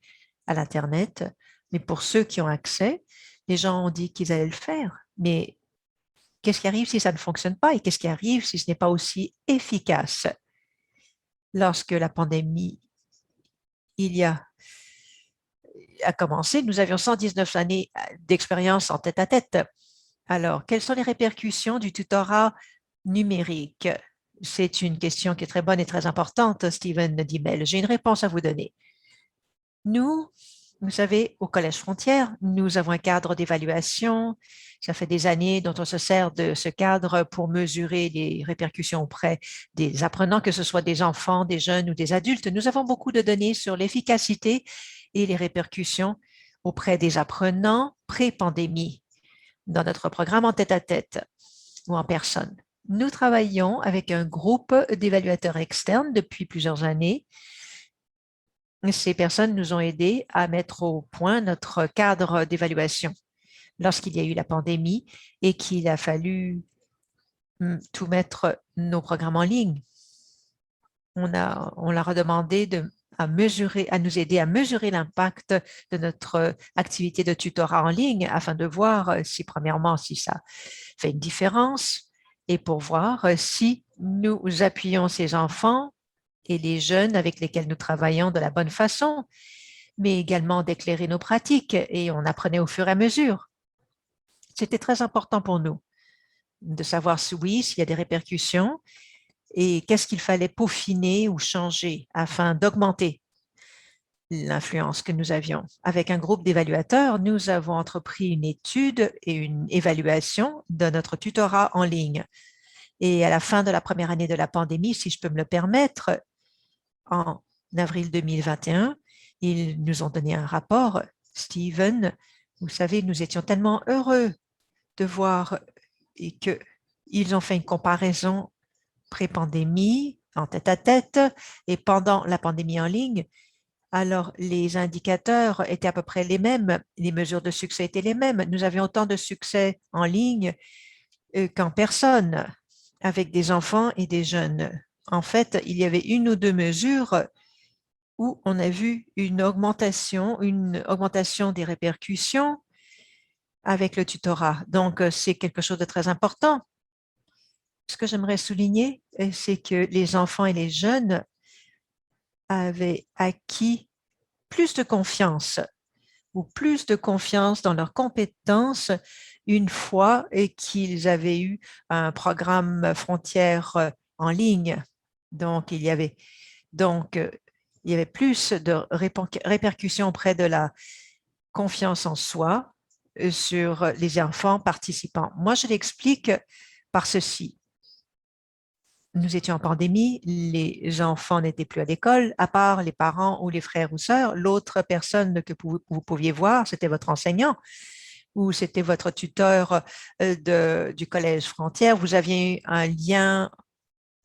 à l'Internet, mais pour ceux qui ont accès, les gens ont dit qu'ils allaient le faire. Mais qu'est-ce qui arrive si ça ne fonctionne pas et qu'est-ce qui arrive si ce n'est pas aussi efficace? Lorsque la pandémie a commencé, nous avions 119 années d'expérience en tête-à-tête. Alors, quelles sont les répercussions du tutorat numérique? C'est une question qui est très bonne et très importante, Steven Dimel. J'ai une réponse à vous donner. Nous, vous savez, au Collège Frontières, nous avons un cadre d'évaluation. Ça fait des années dont on se sert de ce cadre pour mesurer les répercussions auprès des apprenants, que ce soit des enfants, des jeunes ou des adultes. Nous avons beaucoup de données sur l'efficacité et les répercussions auprès des apprenants pré-pandémie dans notre programme en tête-à-tête ou en personne. Nous travaillons avec un groupe d'évaluateurs externes depuis plusieurs années. Ces personnes nous ont aidés à mettre au point notre cadre d'évaluation lorsqu'il y a eu la pandémie et qu'il a fallu tout mettre nos programmes en ligne. On leur a demandé à nous aider à mesurer l'impact de notre activité de tutorat en ligne afin de voir si, premièrement, si ça fait une différence et pour voir si nous appuyons ces enfants et les jeunes avec lesquels nous travaillons de la bonne façon, mais également d'éclairer nos pratiques et on apprenait au fur et à mesure. C'était très important pour nous de savoir si oui, s'il y a des répercussions et qu'est-ce qu'il fallait peaufiner ou changer afin d'augmenter l'influence que nous avions. Avec un groupe d'évaluateurs, nous avons entrepris une étude et une évaluation de notre tutorat en ligne. Et à la fin de la première année de la pandémie, si je peux me le permettre, en avril 2021, ils nous ont donné un rapport. Steven Vous savez, nous étions tellement heureux de voir et qu'ils ont fait une comparaison pré-pandémie, en tête-à-tête, et pendant la pandémie en ligne. Alors, les indicateurs étaient à peu près les mêmes, les mesures de succès étaient les mêmes. Nous avions autant de succès en ligne qu'en personne, avec des enfants et des jeunes. En fait, il y avait une ou deux mesures où on a vu une augmentation des répercussions avec le tutorat. Donc, c'est quelque chose de très important. Ce que j'aimerais souligner, c'est que les enfants et les jeunes avaient acquis plus de confiance ou plus de confiance dans leurs compétences une fois qu'ils avaient eu un programme frontière en ligne. Donc, il y avait plus de répercussions auprès de la confiance en soi sur les enfants participants. Moi, je l'explique par ceci. Nous étions en pandémie, les enfants n'étaient plus à l'école, à part les parents ou les frères ou sœurs. L'autre personne que vous pouviez voir, c'était votre enseignant ou c'était votre tuteur du collège Frontière. Vous aviez un lien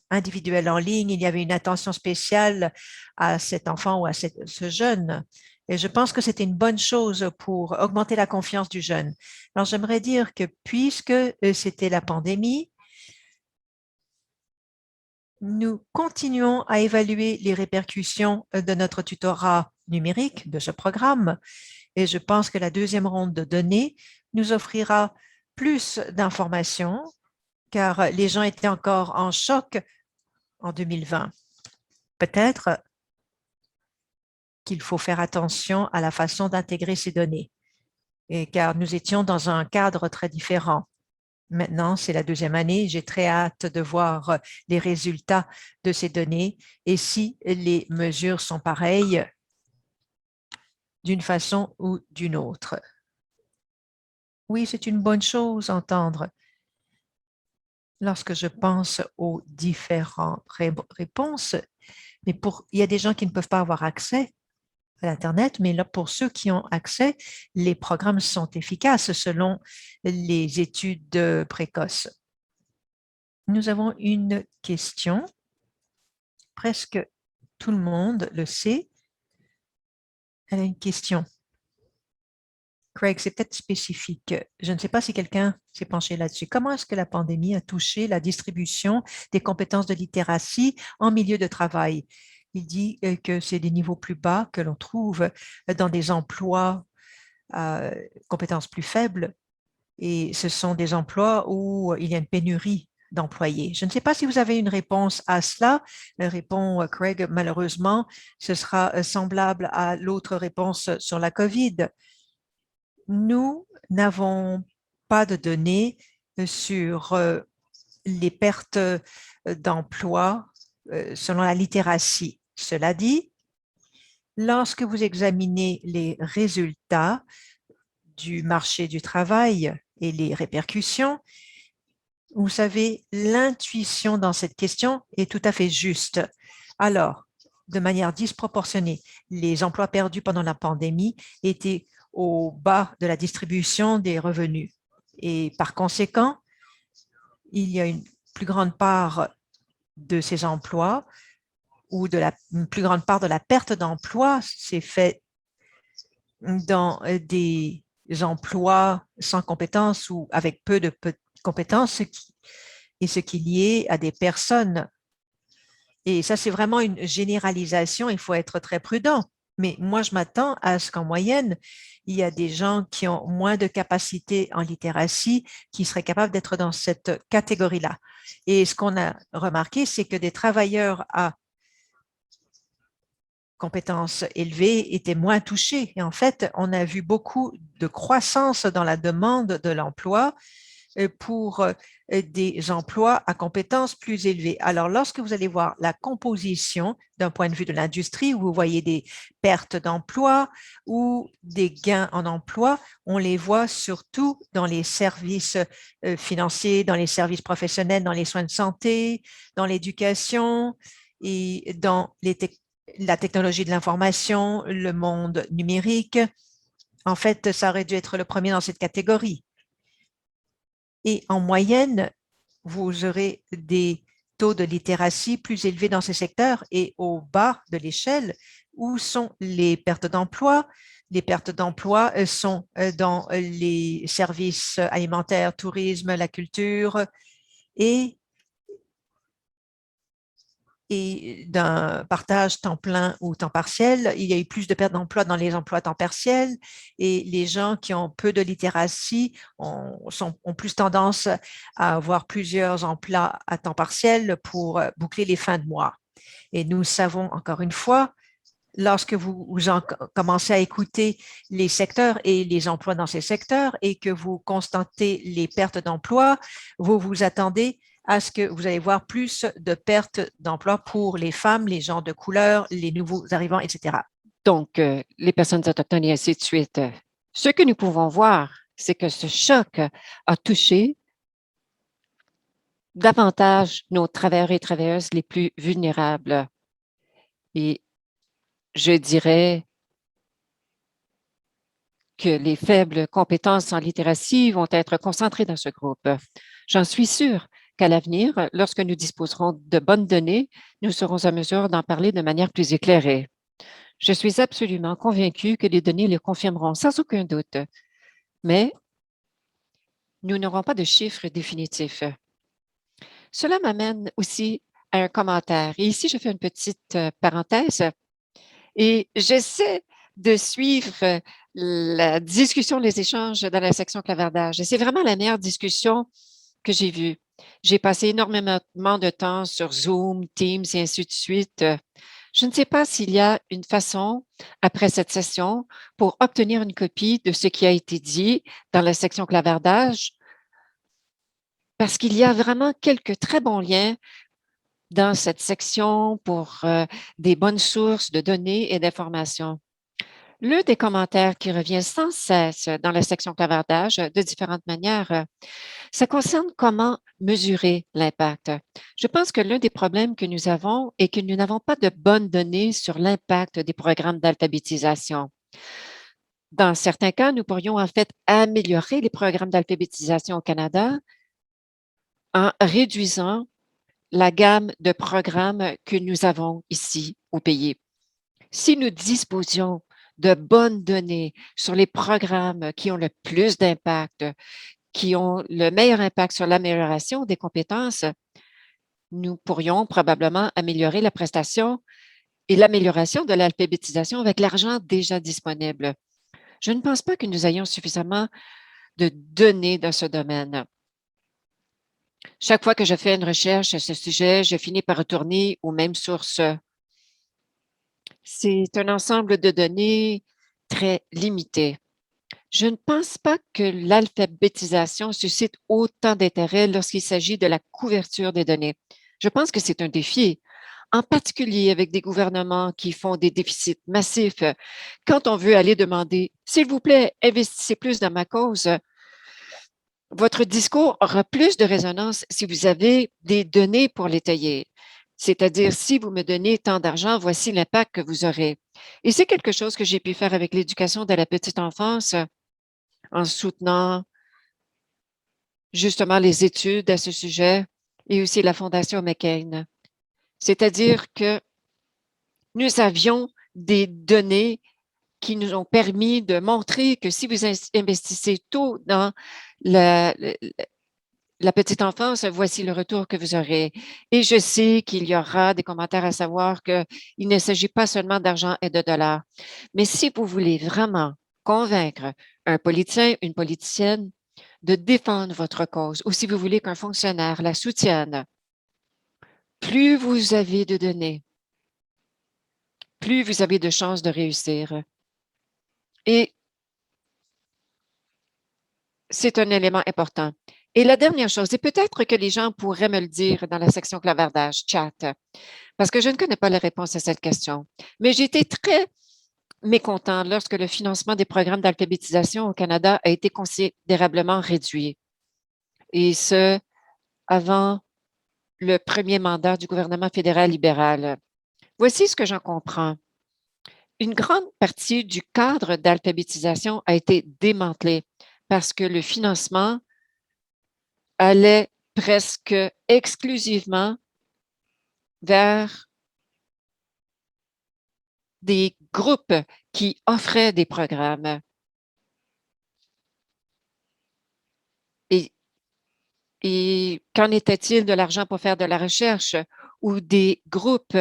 individuel en ligne, il y avait une attention spéciale à cet enfant ou à ce jeune. Et je pense que c'était une bonne chose pour augmenter la confiance du jeune. Alors, j'aimerais dire que puisque c'était la pandémie, nous continuons à évaluer les répercussions de notre tutorat numérique, de ce programme, et je pense que la deuxième ronde de données nous offrira plus d'informations car les gens étaient encore en choc en 2020. Peut-être qu'il faut faire attention à la façon d'intégrer ces données, car nous étions dans un cadre très différent. Maintenant, c'est la deuxième année. J'ai très hâte de voir les résultats de ces données et si les mesures sont pareilles d'une façon ou d'une autre. Oui, c'est une bonne chose à entendre. Lorsque je pense aux différentes réponses, mais il y a des gens qui ne peuvent pas avoir accès à l'Internet, mais là, pour ceux qui ont accès, les programmes sont efficaces selon les études précoces. Nous avons une question. Presque tout le monde le sait. Elle a une question. Craig, c'est peut-être spécifique. Je ne sais pas si quelqu'un s'est penché là-dessus. Comment est-ce que la pandémie a touché la distribution des compétences de littératie en milieu de travail? Il dit que c'est des niveaux plus bas que l'on trouve dans des emplois à compétences plus faibles et ce sont des emplois où il y a une pénurie d'employés. Je ne sais pas si vous avez une réponse à cela. Répond Craig, malheureusement, ce sera semblable à l'autre réponse sur la COVID. Nous n'avons pas de données sur les pertes d'emploi selon la littératie. Cela dit, lorsque vous examinez les résultats du marché du travail et les répercussions, vous savez, l'intuition dans cette question est tout à fait juste. Alors, de manière disproportionnée, les emplois perdus pendant la pandémie étaient au bas de la distribution des revenus. Et par conséquent, il y a une plus grande part de ces emplois ou une plus grande part de la perte d'emploi s'est faite dans des emplois sans compétences ou avec peu de compétences et ce qui est lié à des personnes. Et ça, c'est vraiment une généralisation. Il faut être très prudent. Mais moi, je m'attends à ce qu'en moyenne, il y a des gens qui ont moins de capacités en littératie qui seraient capables d'être dans cette catégorie-là. Et ce qu'on a remarqué, c'est que des travailleurs à compétences élevées étaient moins touchés. Et en fait, on a vu beaucoup de croissance dans la demande de l'emploi pour des emplois à compétences plus élevées. Alors, lorsque vous allez voir la composition d'un point de vue de l'industrie, où vous voyez des pertes d'emploi ou des gains en emploi, on les voit surtout dans les services financiers, dans les services professionnels, dans les soins de santé, dans l'éducation et dans la technologie de l'information, le monde numérique. En fait, ça aurait dû être le premier dans cette catégorie. Et en moyenne, vous aurez des taux de littératie plus élevés dans ces secteurs et au bas de l'échelle, où sont les pertes d'emploi? Les pertes d'emploi sont dans les services alimentaires, tourisme, la culture et d'un partage temps plein ou temps partiel, il y a eu plus de pertes d'emploi dans les emplois à temps partiel et les gens qui ont peu de littératie ont plus tendance à avoir plusieurs emplois à temps partiel pour boucler les fins de mois. Et nous savons encore une fois, lorsque vous commencez à écouter les secteurs et les emplois dans ces secteurs et que vous constatez les pertes d'emploi, vous vous attendez à ce que vous allez voir plus de pertes d'emploi pour les femmes, les gens de couleur, les nouveaux arrivants, etc. Donc, les personnes autochtones et ainsi de suite. Ce que nous pouvons voir, c'est que ce choc a touché davantage nos travailleurs et travailleuses les plus vulnérables. Et je dirais que les faibles compétences en littératie vont être concentrées dans ce groupe. J'en suis sûre qu'à l'avenir, lorsque nous disposerons de bonnes données, nous serons en mesure d'en parler de manière plus éclairée. Je suis absolument convaincue que les données le confirmeront sans aucun doute, mais nous n'aurons pas de chiffres définitifs. Cela m'amène aussi à un commentaire. Et ici, je fais une petite parenthèse et j'essaie de suivre la discussion, les échanges dans la section clavardage. Et c'est vraiment la meilleure discussion que j'ai vue. J'ai passé énormément de temps sur Zoom, Teams et ainsi de suite. Je ne sais pas s'il y a une façon, après cette session, pour obtenir une copie de ce qui a été dit dans la section clavardage, parce qu'il y a vraiment quelques très bons liens dans cette section pour des bonnes sources de données et d'informations. L'un des commentaires qui revient sans cesse dans la section clavardage de différentes manières, ça concerne comment mesurer l'impact. Je pense que l'un des problèmes que nous avons est que nous n'avons pas de bonnes données sur l'impact des programmes d'alphabétisation. Dans certains cas, nous pourrions en fait améliorer les programmes d'alphabétisation au Canada en réduisant la gamme de programmes que nous avons ici au pays. Si nous disposions de bonnes données sur les programmes qui ont le plus d'impact, qui ont le meilleur impact sur l'amélioration des compétences, nous pourrions probablement améliorer la prestation et l'amélioration de l'alphabétisation avec l'argent déjà disponible. Je ne pense pas que nous ayons suffisamment de données dans ce domaine. Chaque fois que je fais une recherche à ce sujet, je finis par retourner aux mêmes sources. C'est un ensemble de données très limité. Je ne pense pas que l'alphabétisation suscite autant d'intérêt lorsqu'il s'agit de la couverture des données. Je pense que c'est un défi, en particulier avec des gouvernements qui font des déficits massifs. Quand on veut aller demander, s'il vous plaît, investissez plus dans ma cause, votre discours aura plus de résonance si vous avez des données pour l'étayer. C'est-à-dire, si vous me donnez tant d'argent, voici l'impact que vous aurez. Et c'est quelque chose que j'ai pu faire avec l'éducation de la petite enfance en soutenant justement les études à ce sujet et aussi la Fondation McCain. C'est-à-dire que nous avions des données qui nous ont permis de montrer que si vous investissez tôt dans la, la petite enfance, voici le retour que vous aurez. Et je sais qu'il y aura des commentaires à savoir qu'il ne s'agit pas seulement d'argent et de dollars. Mais si vous voulez vraiment convaincre un politicien, une politicienne de défendre votre cause, ou si vous voulez qu'un fonctionnaire la soutienne, plus vous avez de données, plus vous avez de chances de réussir. Et c'est un élément important. Et la dernière chose, et peut-être que les gens pourraient me le dire dans la section clavardage, chat, parce que je ne connais pas la réponse à cette question, mais j'ai été très mécontent lorsque le financement des programmes d'alphabétisation au Canada a été considérablement réduit. Et ce, avant le premier mandat du gouvernement fédéral libéral. Voici ce que j'en comprends. une grande partie du cadre d'alphabétisation a été démantelée parce que le financement allait presque exclusivement vers des groupes qui offraient des programmes. Et, et qu'en était-il de l'argent pour faire de la recherche ou des groupes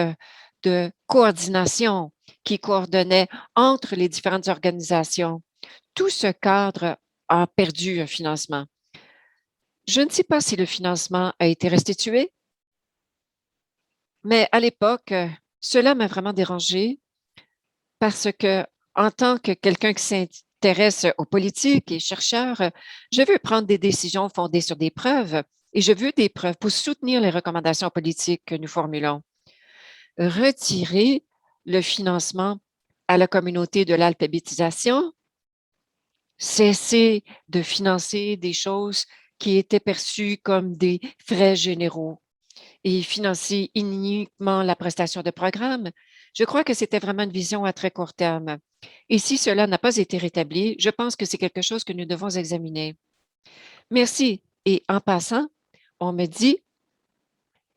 de coordination qui coordonnaient entre les différentes organisations? Tout ce cadre a perdu un financement. Je ne sais pas si le financement a été restitué, mais à l'époque, cela m'a vraiment dérangée parce que, en tant que quelqu'un qui s'intéresse aux politiques et chercheur, je veux prendre des décisions fondées sur des preuves et je veux des preuves pour soutenir les recommandations politiques que nous formulons. Retirer le financement à la communauté de l'alphabétisation, cesser de financer des choses qui étaient perçues comme des frais généraux et financer uniquement la prestation de programmes, je crois que c'était vraiment une vision à très court terme. Et si cela n'a pas été rétabli, je pense que c'est quelque chose que nous devons examiner. Merci. Et en passant, on me dit,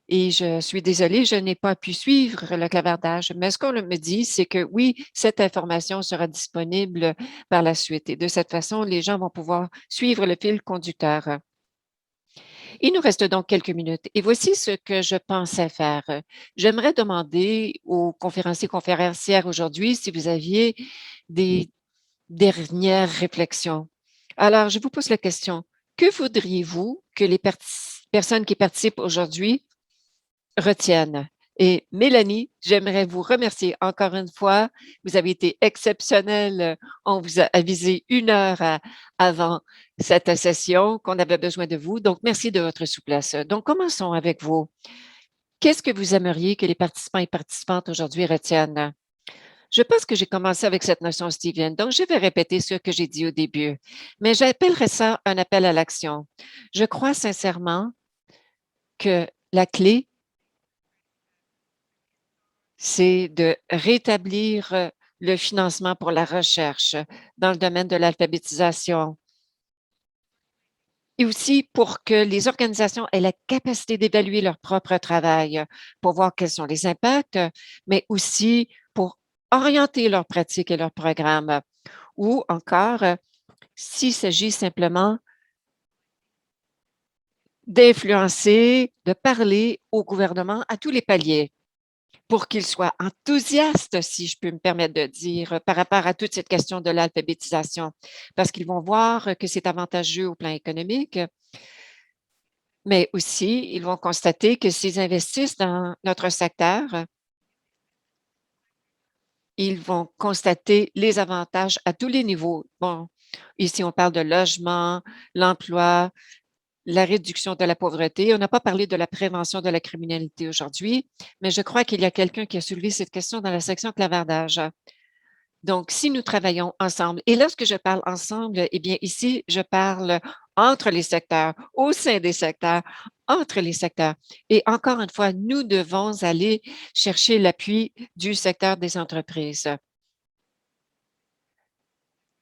et je suis désolée, je n'ai pas pu suivre le clavardage, mais ce qu'on me dit, c'est que oui, cette information sera disponible par la suite. Et de cette façon, les gens vont pouvoir suivre le fil conducteur. Il nous reste donc quelques minutes et voici ce que je pensais faire. J'aimerais demander aux conférenciers conférencières aujourd'hui si vous aviez des dernières réflexions. Alors, je vous pose la question, que voudriez-vous que les personnes qui participent aujourd'hui retiennent? Et Mélanie, j'aimerais vous remercier encore une fois. Vous avez été exceptionnelle. On vous a avisé 1 heure avant cette session qu'on avait besoin de vous. Donc, merci de votre souplesse. Donc, commençons avec vous. Qu'est-ce que vous aimeriez que les participants et participantes aujourd'hui retiennent? Je pense que j'ai commencé avec cette notion, Steven. Donc, je vais répéter ce que j'ai dit au début, mais j'appellerais ça un appel à l'action. Je crois sincèrement que la clé, c'est de rétablir le financement pour la recherche dans le domaine de l'alphabétisation et aussi pour que les organisations aient la capacité d'évaluer leur propre travail pour voir quels sont les impacts, mais aussi pour orienter leurs pratiques et leurs programmes. Ou encore, s'il s'agit simplement d'influencer, de parler au gouvernement à tous les paliers, pour qu'ils soient enthousiastes, si je peux me permettre de dire, par rapport à toute cette question de l'alphabétisation, parce qu'ils vont voir que c'est avantageux au plan économique, mais aussi ils vont constater que s'ils investissent dans notre secteur, ils vont constater les avantages à tous les niveaux. Bon, ici, on parle de logement, l'emploi, la réduction de la pauvreté. On n'a pas parlé de la prévention de la criminalité aujourd'hui, mais je crois qu'il y a quelqu'un qui a soulevé cette question dans la section clavardage. Donc, si nous travaillons ensemble, et lorsque je parle ensemble, eh bien, ici, je parle entre les secteurs, au sein des secteurs, entre les secteurs. Et encore une fois, nous devons aller chercher l'appui du secteur des entreprises.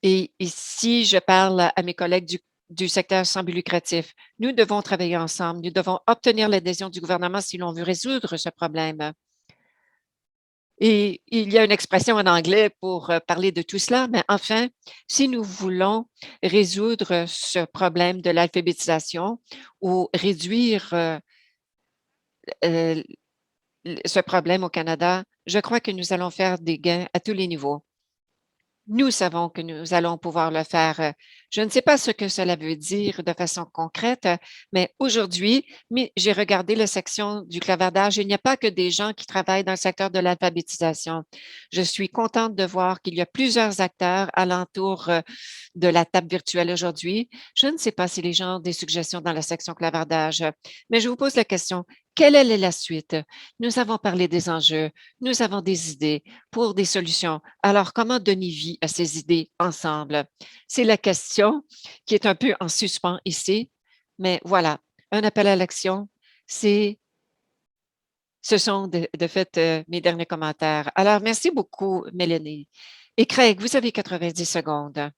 Et ici, je parle à mes collègues du secteur sans but lucratif. Nous devons travailler ensemble. Nous devons obtenir l'adhésion du gouvernement si l'on veut résoudre ce problème. Et il y a une expression en anglais pour parler de tout cela, mais enfin, si nous voulons résoudre ce problème de l'alphabétisation ou réduire euh, ce problème au Canada, je crois que nous allons faire des gains à tous les niveaux. Nous savons que nous allons pouvoir le faire. Je ne sais pas ce que cela veut dire de façon concrète, mais aujourd'hui, j'ai regardé la section du clavardage. Il n'y a pas que des gens qui travaillent dans le secteur de l'alphabétisation. Je suis contente de voir qu'il y a plusieurs acteurs alentour de la table virtuelle aujourd'hui. Je ne sais pas si les gens ont des suggestions dans la section clavardage, mais je vous pose la question, quelle est la suite? Nous avons parlé des enjeux, nous avons des idées pour des solutions. Alors, comment donner vie à ces idées ensemble? C'est la question qui est un peu en suspens ici, mais voilà, un appel à l'action, c'est Ce sont de fait mes derniers commentaires. Alors, merci beaucoup, Mélanie. Et Craig, vous avez 90 secondes.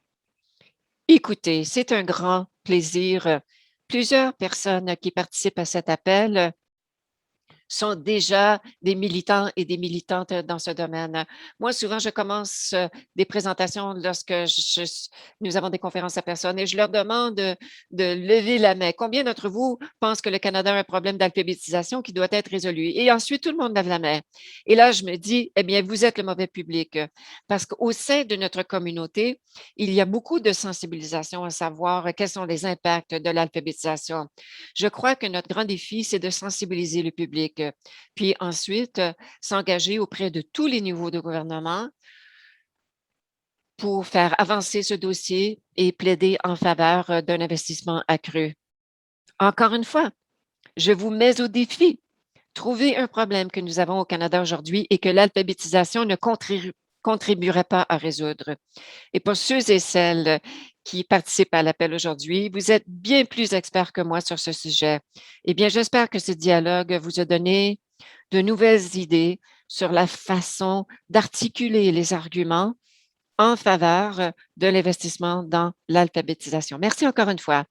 Écoutez, c'est un grand plaisir. Plusieurs personnes qui participent à cet appel sont déjà des militants et des militantes dans ce domaine. Moi, souvent, je commence des présentations lorsque nous avons des conférences à personnes et je leur demande de lever la main. Combien d'entre vous pensent que le Canada a un problème d'alphabétisation qui doit être résolu? Et ensuite, tout le monde lève la main. Et là, je me dis, eh bien, vous êtes le mauvais public parce qu'au sein de notre communauté, il y a beaucoup de sensibilisation à savoir quels sont les impacts de l'alphabétisation. Je crois que notre grand défi, c'est de sensibiliser le public, puis ensuite s'engager auprès de tous les niveaux de gouvernement pour faire avancer ce dossier et plaider en faveur d'un investissement accru. Encore une fois, je vous mets au défi. Trouvez un problème que nous avons au Canada aujourd'hui et que l'alphabétisation ne contribuerait pas à résoudre. Et pour ceux et celles qui participent à l'appel aujourd'hui, vous êtes bien plus experts que moi sur ce sujet. Eh bien, j'espère que ce dialogue vous a donné de nouvelles idées sur la façon d'articuler les arguments en faveur de l'investissement dans l'alphabétisation. Merci encore une fois.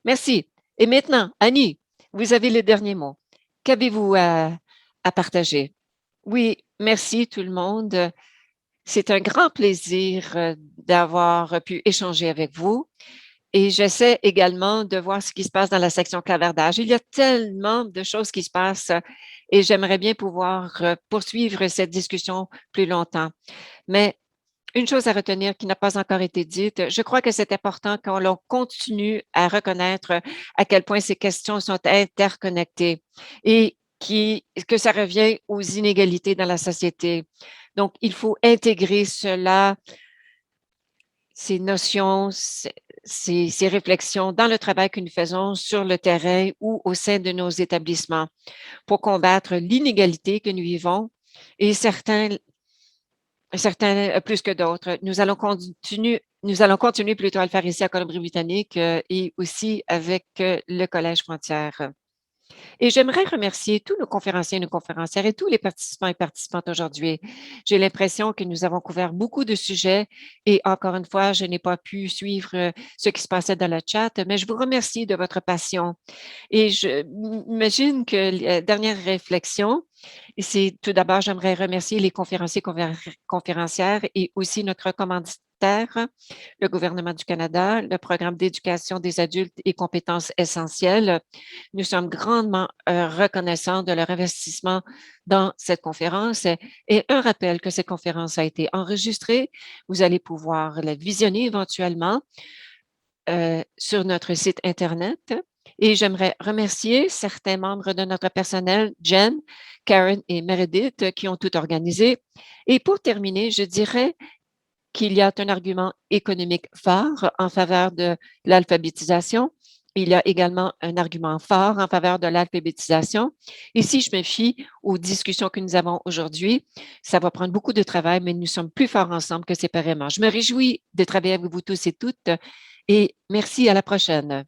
Merci. Et maintenant, Annie, vous avez les derniers mots. Qu'avez-vous à partager? Oui, merci tout le monde. C'est un grand plaisir d'avoir pu échanger avec vous et j'essaie également de voir ce qui se passe dans la section clavardage. Il y a tellement de choses qui se passent et j'aimerais bien pouvoir poursuivre cette discussion plus longtemps. Mais une chose à retenir qui n'a pas encore été dite, je crois que c'est important qu'on l'on continue à reconnaître à quel point ces questions sont interconnectées et que ça revient aux inégalités dans la société. Donc, il faut intégrer cela, ces notions, ces réflexions dans le travail que nous faisons sur le terrain ou au sein de nos établissements pour combattre l'inégalité que nous vivons et certains plus que d'autres. Nous allons continuer plutôt à le faire ici à Colombie-Britannique et aussi avec le Collège Frontières. Et j'aimerais remercier tous nos conférenciers et nos conférencières et tous les participants et participantes aujourd'hui. J'ai l'impression que nous avons couvert beaucoup de sujets et encore une fois, je n'ai pas pu suivre ce qui se passait dans le chat, mais je vous remercie de votre passion. Et j'imagine que la dernière réflexion, c'est tout d'abord, j'aimerais remercier les conférenciers, conférencières et aussi notre commanditaire, le gouvernement du Canada, le programme d'éducation des adultes et compétences essentielles. Nous sommes grandement reconnaissants de leur investissement dans cette conférence et un rappel que cette conférence a été enregistrée. Vous allez pouvoir la visionner éventuellement sur notre site Internet. Et j'aimerais remercier certains membres de notre personnel, Jen, Karen et Meredith, qui ont tout organisé. Et pour terminer, je dirais qu'il y a un argument économique fort en faveur de l'alphabétisation. Il y a également un argument fort en faveur de l'alphabétisation. Et si je me fie aux discussions que nous avons aujourd'hui, ça va prendre beaucoup de travail, mais nous sommes plus forts ensemble que séparément. Je me réjouis de travailler avec vous tous et toutes et merci, à la prochaine.